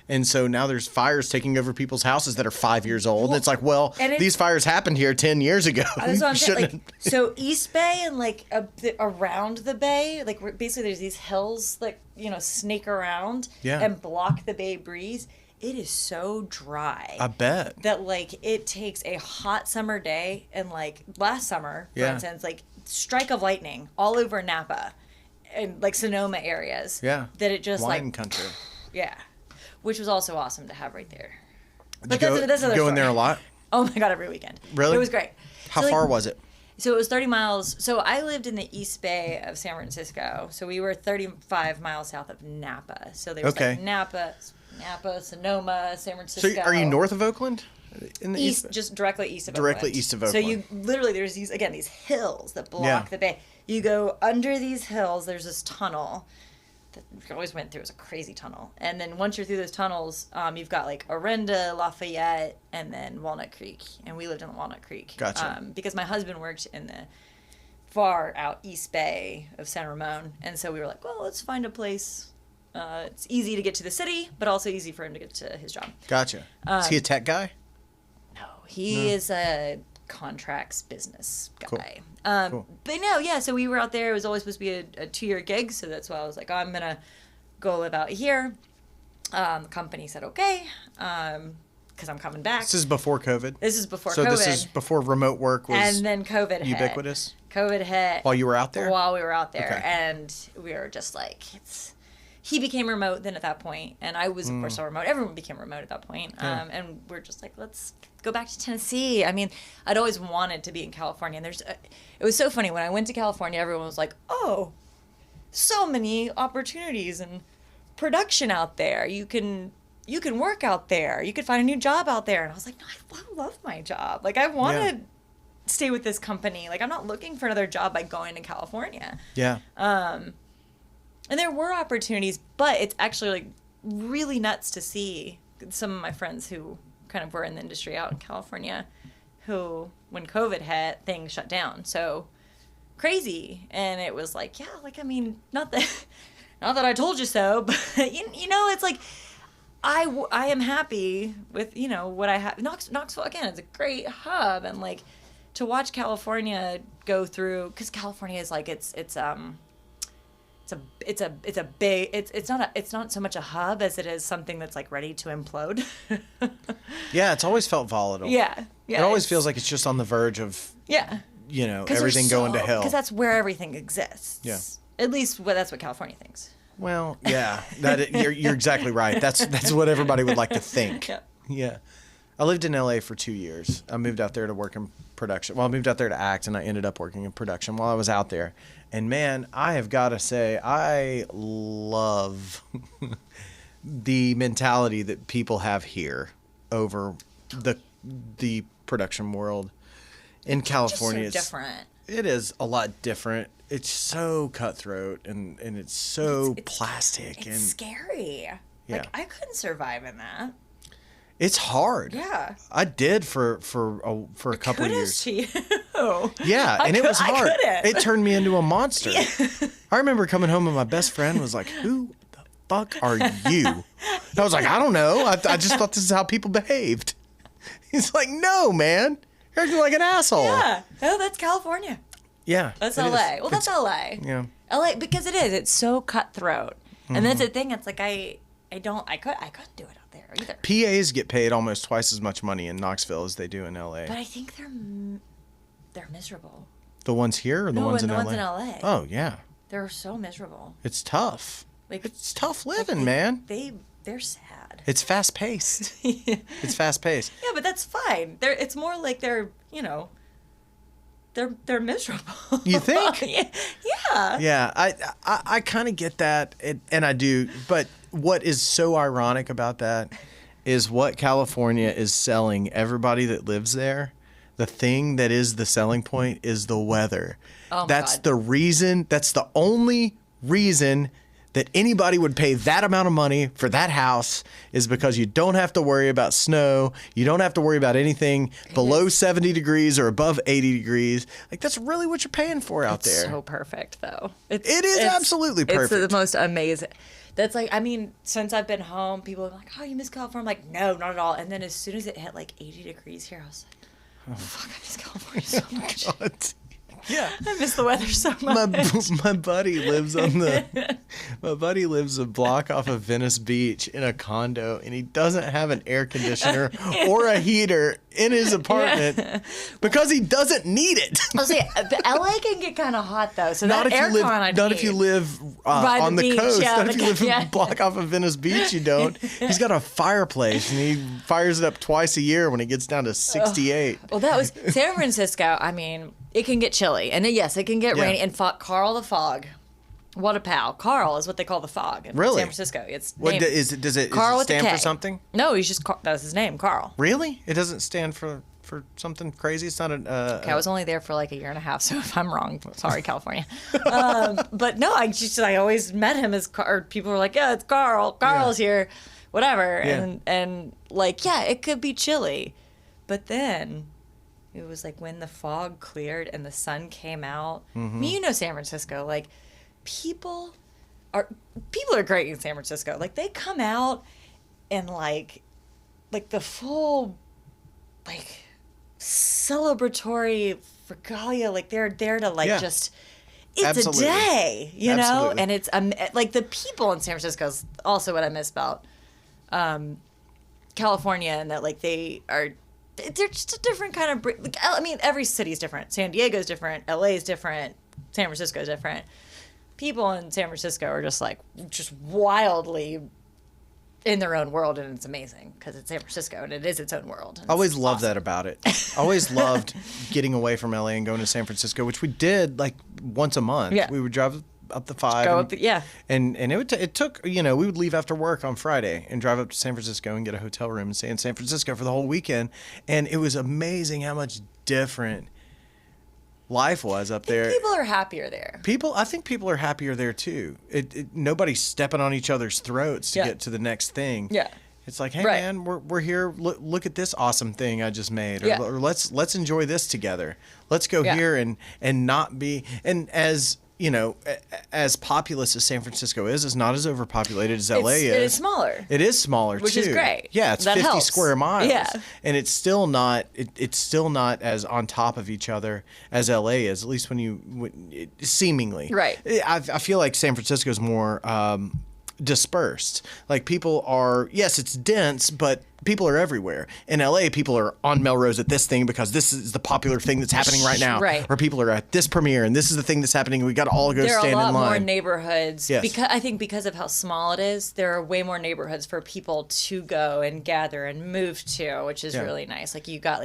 And so now there's fires taking over people's houses that are 5 years old. And it's like, well, these fires happened here 10 years ago. That's what I'm saying. Like, so East Bay and like around the bay, like basically there's these hills that, you know, snake around and block the bay breeze. It is so dry. I bet. That like it takes a hot summer day and like last summer, for instance, like strike of lightning all over Napa and like Sonoma areas. Yeah. That it just wine country. Yeah. Which was also awesome to have right there. But that's another go in there a lot? Oh my God, every weekend. Really? It was great. How far was it? So it was 30 miles. So I lived in the East Bay of San Francisco. So we were 35 miles south of Napa. So there was like Napa, Sonoma, San Francisco. So are you north of Oakland? In the east, just directly east of Directly Oakland. east of Oakland. So you literally, there's these hills that block the bay. You go under these hills, there's this tunnel that we always went through. It was a crazy tunnel. And then once you're through those tunnels, you've got like Orinda, Lafayette, and then Walnut Creek. And we lived in Walnut Creek. Gotcha. Because my husband worked in the far out East Bay of San Ramon. And so we were like, well, let's find a place. It's easy to get to the city, but also easy for him to get to his job. Gotcha. Is he a tech guy? No, he is a contracts business guy. Cool. Cool. But no, yeah, so we were out there. It was always supposed to be a 2-year gig, so that's why I was like, oh, I'm going to go live out here. The company said, okay, because I'm coming back. This is before COVID? This is before COVID. So this is before remote work was and then COVID ubiquitous? hit. COVID hit. While you were out there? While we were out there. Okay. And we were just like, he became remote then at that point, and I was, of course, so remote. Everyone became remote at that point. Yeah. And we're just like, let's go back to Tennessee. I mean, I'd always wanted to be in California. And it was so funny. When I went to California, everyone was like, oh, so many opportunities and production out there. You can work out there. You could find a new job out there. And I was like, no, I love my job. Like, I want to stay with this company. Like, I'm not looking for another job by going to California. Yeah. And there were opportunities, but it's actually like really nuts to see some of my friends who kind of were in the industry out in California who, when COVID hit, things shut down. So crazy. And it was like, yeah, like, I mean, not that I told you so, but you know, it's like, I am happy with, you know, what I have. Knoxville, again, it's a great hub. And like to watch California go through, because California is like, it's not so much a hub as it is something that's like ready to implode. Yeah, it's always felt volatile. Yeah. It always feels like it's just on the verge of you know, everything going to hell. Because that's where everything exists. Yeah. At least that's what California thinks. Well, yeah, you're exactly right. That's what everybody would like to think. Yeah. I lived in LA for 2 years. I moved out there to work in production. Well, I moved out there to act, and I ended up working in production while I was out there. And man, I have got to say, I love the mentality that people have here over the production world in California. It's just so different. It is a lot different. It's so cutthroat and it's so plastic. It's scary. Yeah. Like, I couldn't survive in that. It's hard. Yeah. I did for a couple of years. To you. Yeah, and it was hard. It turned me into a monster. Yeah. I remember coming home and my best friend was like, "Who the fuck are you?" And I was like, "I don't know. I just thought this is how people behaved." He's like, "No, man. You're acting like an asshole." Yeah. Oh, that's California. Yeah. That's LA. Well, that's LA. Yeah. LA, because it is. It's so cutthroat. Mm-hmm. And that's the thing. It's like I couldn't do it out there either. PAs get paid almost twice as much money in Knoxville as they do in LA. But I think they're miserable. The ones here or the ones in LA? The ones in LA. Oh, yeah. They're so miserable. It's tough. Like, it's tough living, man. They're sad. It's fast paced. It's fast paced. Yeah, but that's fine. It's more like they're miserable. You think? Yeah. Yeah, I kind of get that, and I do. But what is so ironic about that is what California is selling everybody that lives there. The thing that is the selling point is the weather. Oh my That's God. the reason. That's the only reason that anybody would pay that amount of money for that house is because you don't have to worry about snow. You don't have to worry about anything below 70 degrees or above 80 degrees. Like, that's really what you're paying for out there. It's so perfect, though. It is absolutely perfect. It's the most amazing. That's like, I mean, since I've been home, people are like, oh, you miss California? I'm like, no, not at all. And then as soon as it hit like 80 degrees here, I was like, oh, fuck, I miss California so much. God. Yeah, I miss the weather so much. My buddy lives a block off of Venice Beach in a condo, and he doesn't have an air conditioner or a heater in his apartment because he doesn't need it. I'll say, LA can get kind of hot though, so not that aircon I need. Not if you live on the coast. Not if you live a block off of Venice Beach. You don't. He's got a fireplace, and he fires it up twice a year when it gets down to 68. Well, that was San Francisco. I mean, it can get chilly, and yes, it can get rainy. And Carl the Fog, what a pal! Carl is what they call the fog in San Francisco. It's what does it stand for something? No, he's just that's his name, Carl. Really? It doesn't stand for something crazy? It's not an. Okay, I was only there for like a year and a half, so if I'm wrong, sorry, California. But no, I always met him as or people were like, yeah, it's Carl. Carl's here, whatever, and like it could be chilly, but then. It was like when the fog cleared and the sun came out. Mm-hmm. I mean, you know San Francisco, like people are great in San Francisco. Like they come out and like the full like celebratory regalia. Like they're there to just it's Absolutely. A day, you know. And it's like the people in San Francisco is also what I miss about California, and that like they're just a different kind of... Like, I mean, every city's different. San Diego's different. LA's different. San Francisco's different. People in San Francisco are just wildly in their own world, and it's amazing because it's San Francisco, and it is its own world. I always loved that about it. I always loved getting away from LA and going to San Francisco, which we did like once a month. Yeah. We would drive up the 5 and it took we would leave after work on Friday and drive up to San Francisco and get a hotel room and stay in San Francisco for the whole weekend, and it was amazing how much different life was up there. People are happier there. I think people are happier there too. Nobody's stepping on each other's throats to get to the next thing. Yeah. It's like, hey man, we're here. Look at this awesome thing I just made, or let's enjoy this together. Let's go here and not be as as populous as San Francisco is not as overpopulated as LA is. It is smaller. It is smaller too. Which is great. Yeah, it's 50 helps. Square miles. Yeah. And it's still not as on top of each other as LA is, at least seemingly. Right. I feel like San Francisco is more dispersed. Like people are, yes, it's dense, but people are everywhere. In LA, people are on Melrose at this thing because this is the popular thing that's happening right now. Right. Or people are at this premiere and this is the thing that's happening. We got to all go stand in line. There are a lot more neighborhoods. Yes. Because of how small it is, there are way more neighborhoods for people to go and gather and move to, which is really nice. Like you got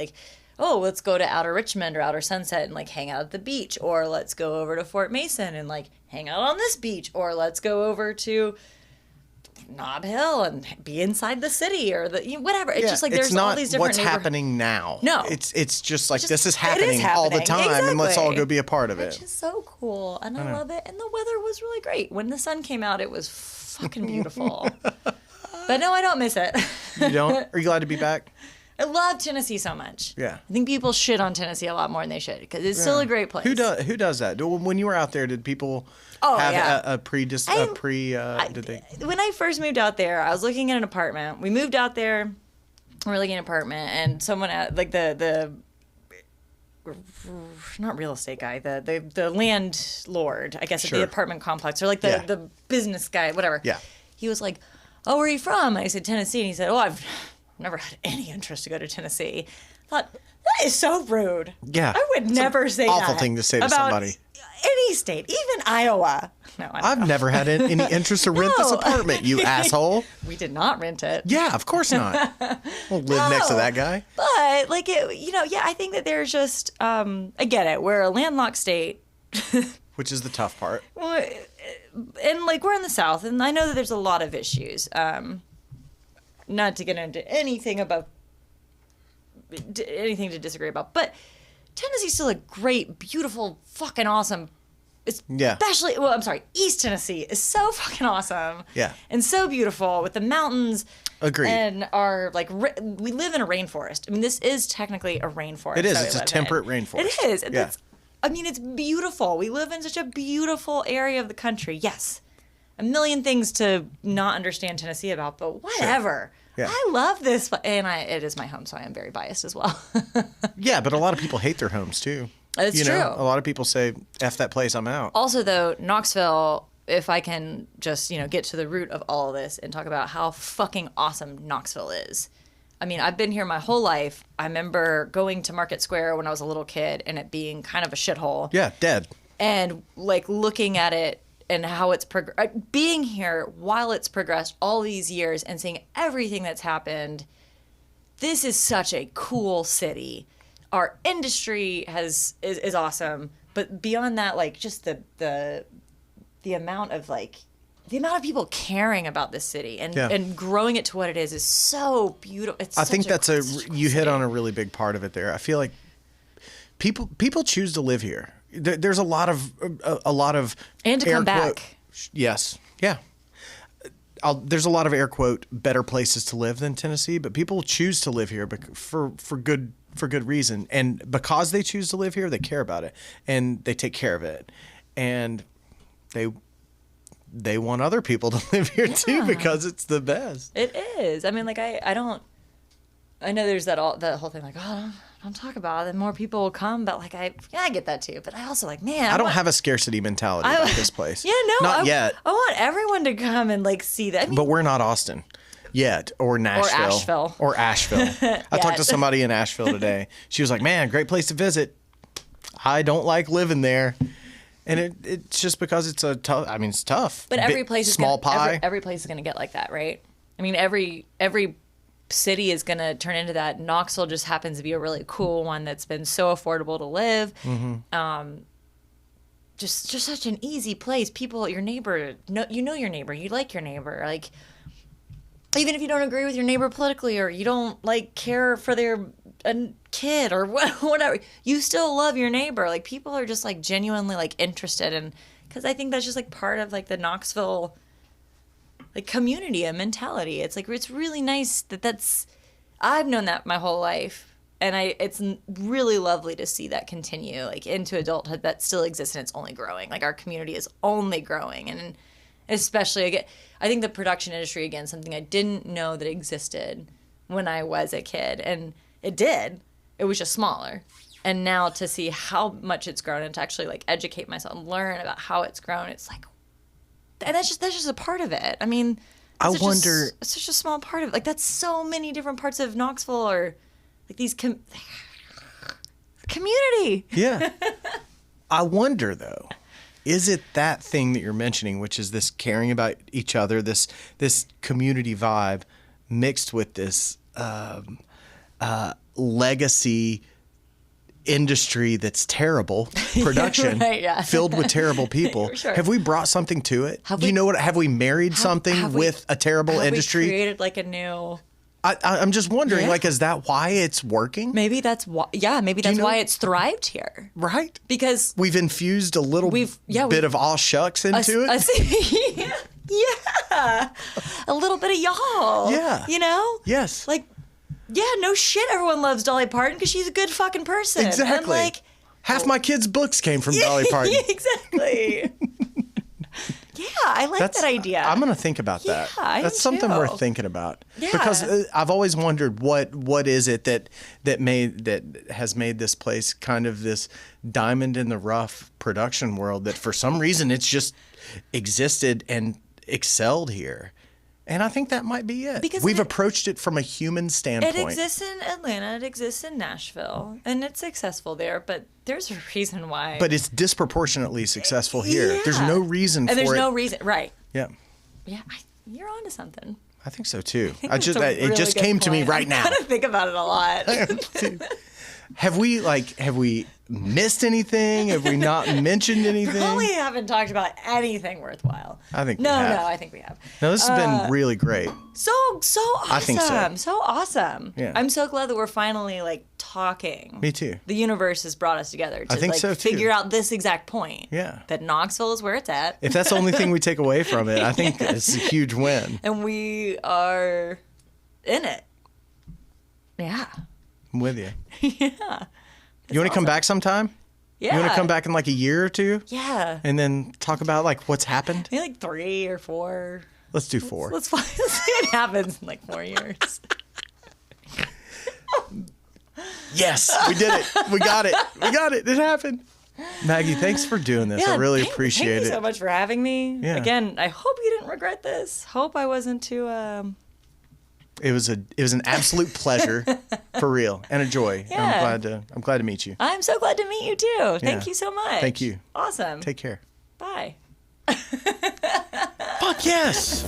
let's go to Outer Richmond or Outer Sunset and like hang out at the beach, or let's go over to Fort Mason and like hang out on this beach, or let's go over to Nob Hill and be inside the city or whatever. It's just like there's all these different what's happening now. No. It's just like this is happening all the time and let's all go be a part of it. Which is so cool. And I love it. And the weather was really great. When the sun came out, it was fucking beautiful. But no, I don't miss it. You don't? Are you glad to be back? I love Tennessee so much. Yeah. I think people shit on Tennessee a lot more than they should because it's still a great place. Who does that? When you were out there, did people have did they? When I first moved out there, I was looking at an apartment. We moved out there, we were looking at an apartment, and someone like the not real estate guy, the landlord, I guess, at the apartment complex, or like the business guy, whatever. Yeah. He was like, "Oh, where are you from?" And I said, "Tennessee." And he said, "Oh, I've never had any interest to go to Tennessee." I thought, that is so rude. Yeah. I would never say that. Awful thing to say to somebody. Any state, even Iowa. No, I've never had any interest to rent this apartment, you asshole. We did not rent it. Yeah, of course not. We'll live next to that guy. But I think that there's just I get it. We're a landlocked state. Which is the tough part. And like we're in the South, and I know that there's a lot of issues. Not to get into anything to disagree about, but Tennessee's still a great, beautiful, fucking awesome. especially, well, I'm sorry, East Tennessee is so fucking awesome. Yeah. And so beautiful with the mountains. Agreed. And our, like, we live in a rainforest. I mean, this is technically a rainforest. It is. It's a temperate rainforest. It is. And it's beautiful. We live in such a beautiful area of the country. Yes. A million things to not understand Tennessee about, but whatever. Sure. Yeah. I love this. And it is my home, so I am very biased as well. Yeah, but a lot of people hate their homes, too. It's true. A lot of people say, F that place, I'm out. Also, though, Knoxville, if I can just, get to the root of all of this and talk about how fucking awesome Knoxville is. I mean, I've been here my whole life. I remember going to Market Square when I was a little kid and it being kind of a shithole. Yeah, dead. And, like, looking at it and how it's being here while it's progressed all these years and seeing everything that's happened. This is such a cool city. Our industry is awesome, but beyond that, like, just the amount of people caring about this city and growing it to what it is so beautiful. I think that's you hit on a really big part of it there. I feel like people choose to live here. There's a lot of and to come back. Yes, yeah. There's a lot of air quote better places to live than Tennessee, but people choose to live here for good reason. And because they choose to live here, they care about it and they take care of it. And they want other people to live here too because it's the best. It is. I mean, like I know there's that whole thing like, oh, don't talk about it. And more people will come, but like I get that too. But I also like, man, I don't have a scarcity mentality about this place. Yeah, no, not yet. I want everyone to come and like see that. I mean, but we're not Austin. Yet, or Nashville. Or Asheville. I talked to somebody in Asheville today. She was like, man, great place to visit. I don't like living there. And it's just because it's it's tough. But every place small pie. Every place is going to get like that, right? I mean, every city is going to turn into that. Knoxville just happens to be a really cool one that's been so affordable to live. Mm-hmm. Just such an easy place. People, your neighbor, you know your neighbor. You like your neighbor. Like, even if you don't agree with your neighbor politically or you don't like care for their kid or whatever, you still love your neighbor. Like, people are just like genuinely like interested in, because I think that's just like part of like the Knoxville like community and mentality. It's like, it's really nice that's I've known that my whole life, and it's really lovely to see that continue like into adulthood. That still exists and it's only growing. Like, our community is only growing. And especially, again, I think the production industry, again, something I didn't know that existed when I was a kid. And it did. It was just smaller. And now to see how much it's grown and to actually, like, educate myself and learn about how it's grown, it's like, and that's just a part of it. I mean, it's such a small part of it. Like, that's so many different parts of Knoxville or, like, these community. Yeah. I wonder, though. Is it that thing that you're mentioning, which is this caring about each other, this community vibe, mixed with this legacy industry that's terrible, production right, filled with terrible people? Sure. Have we brought something to it? Do you know what? Have we married something with a terrible industry? We created like a new. I'm just wondering, like, is that why it's working? Maybe that's why. Yeah, maybe that's why it's thrived here. Right. Because we've infused a little bit of all shucks into it. Yeah. A little bit of y'all. Yeah. You know? Yes. Like, yeah, no shit, everyone loves Dolly Parton because she's a good fucking person. Exactly. And like, half my kids' books came from Dolly Parton. Exactly. Yeah, I like that idea. I'm going to think about that. Yeah, that's something worth thinking about. Yeah. Because I've always wondered what is it that has made this place kind of this diamond in the rough production world that for some reason it's just existed and excelled here. And I think that might be it. Because we've approached it from a human standpoint. It exists in Atlanta. It exists in Nashville. And it's successful there. But there's a reason why. But it's disproportionately successful here. Yeah. There's no reason for it. And there's no reason. Right. Yeah. Yeah. You're onto something. I think so, too. It just came to me right now. I gotta think about it a lot. Have we missed anything? Have we not mentioned anything? Probably haven't talked about anything worthwhile. I think no, we have. no, I think we have. No, this has been really great. So awesome. I think so. Awesome. Yeah. I'm so glad that we're finally like talking. Me too. The universe has brought us together to I think like so, too. figure out this exact point. Yeah. That Knoxville is where it's at. If that's the only thing we take away from it, I think it's a huge win. And we are in it. Yeah. I'm with you. Yeah. You want to come back sometime? Yeah. You want to come back in like a year or two? Yeah. And then talk about like what's happened? Maybe like 3 or 4. Let's do 4. Let's see what happens in like 4 years. Yes, we did it. We got it. We got it. It happened. Maggie, thanks for doing this. I really appreciate it. Thank you so much for having me. Yeah. Again, I hope you didn't regret this. Hope I wasn't too It was an absolute pleasure, for real, and a joy. Yeah. I'm glad to meet you. I'm so glad to meet you too. Thank Yeah. you so much. Thank you. Awesome. Take care. Bye. Fuck yes.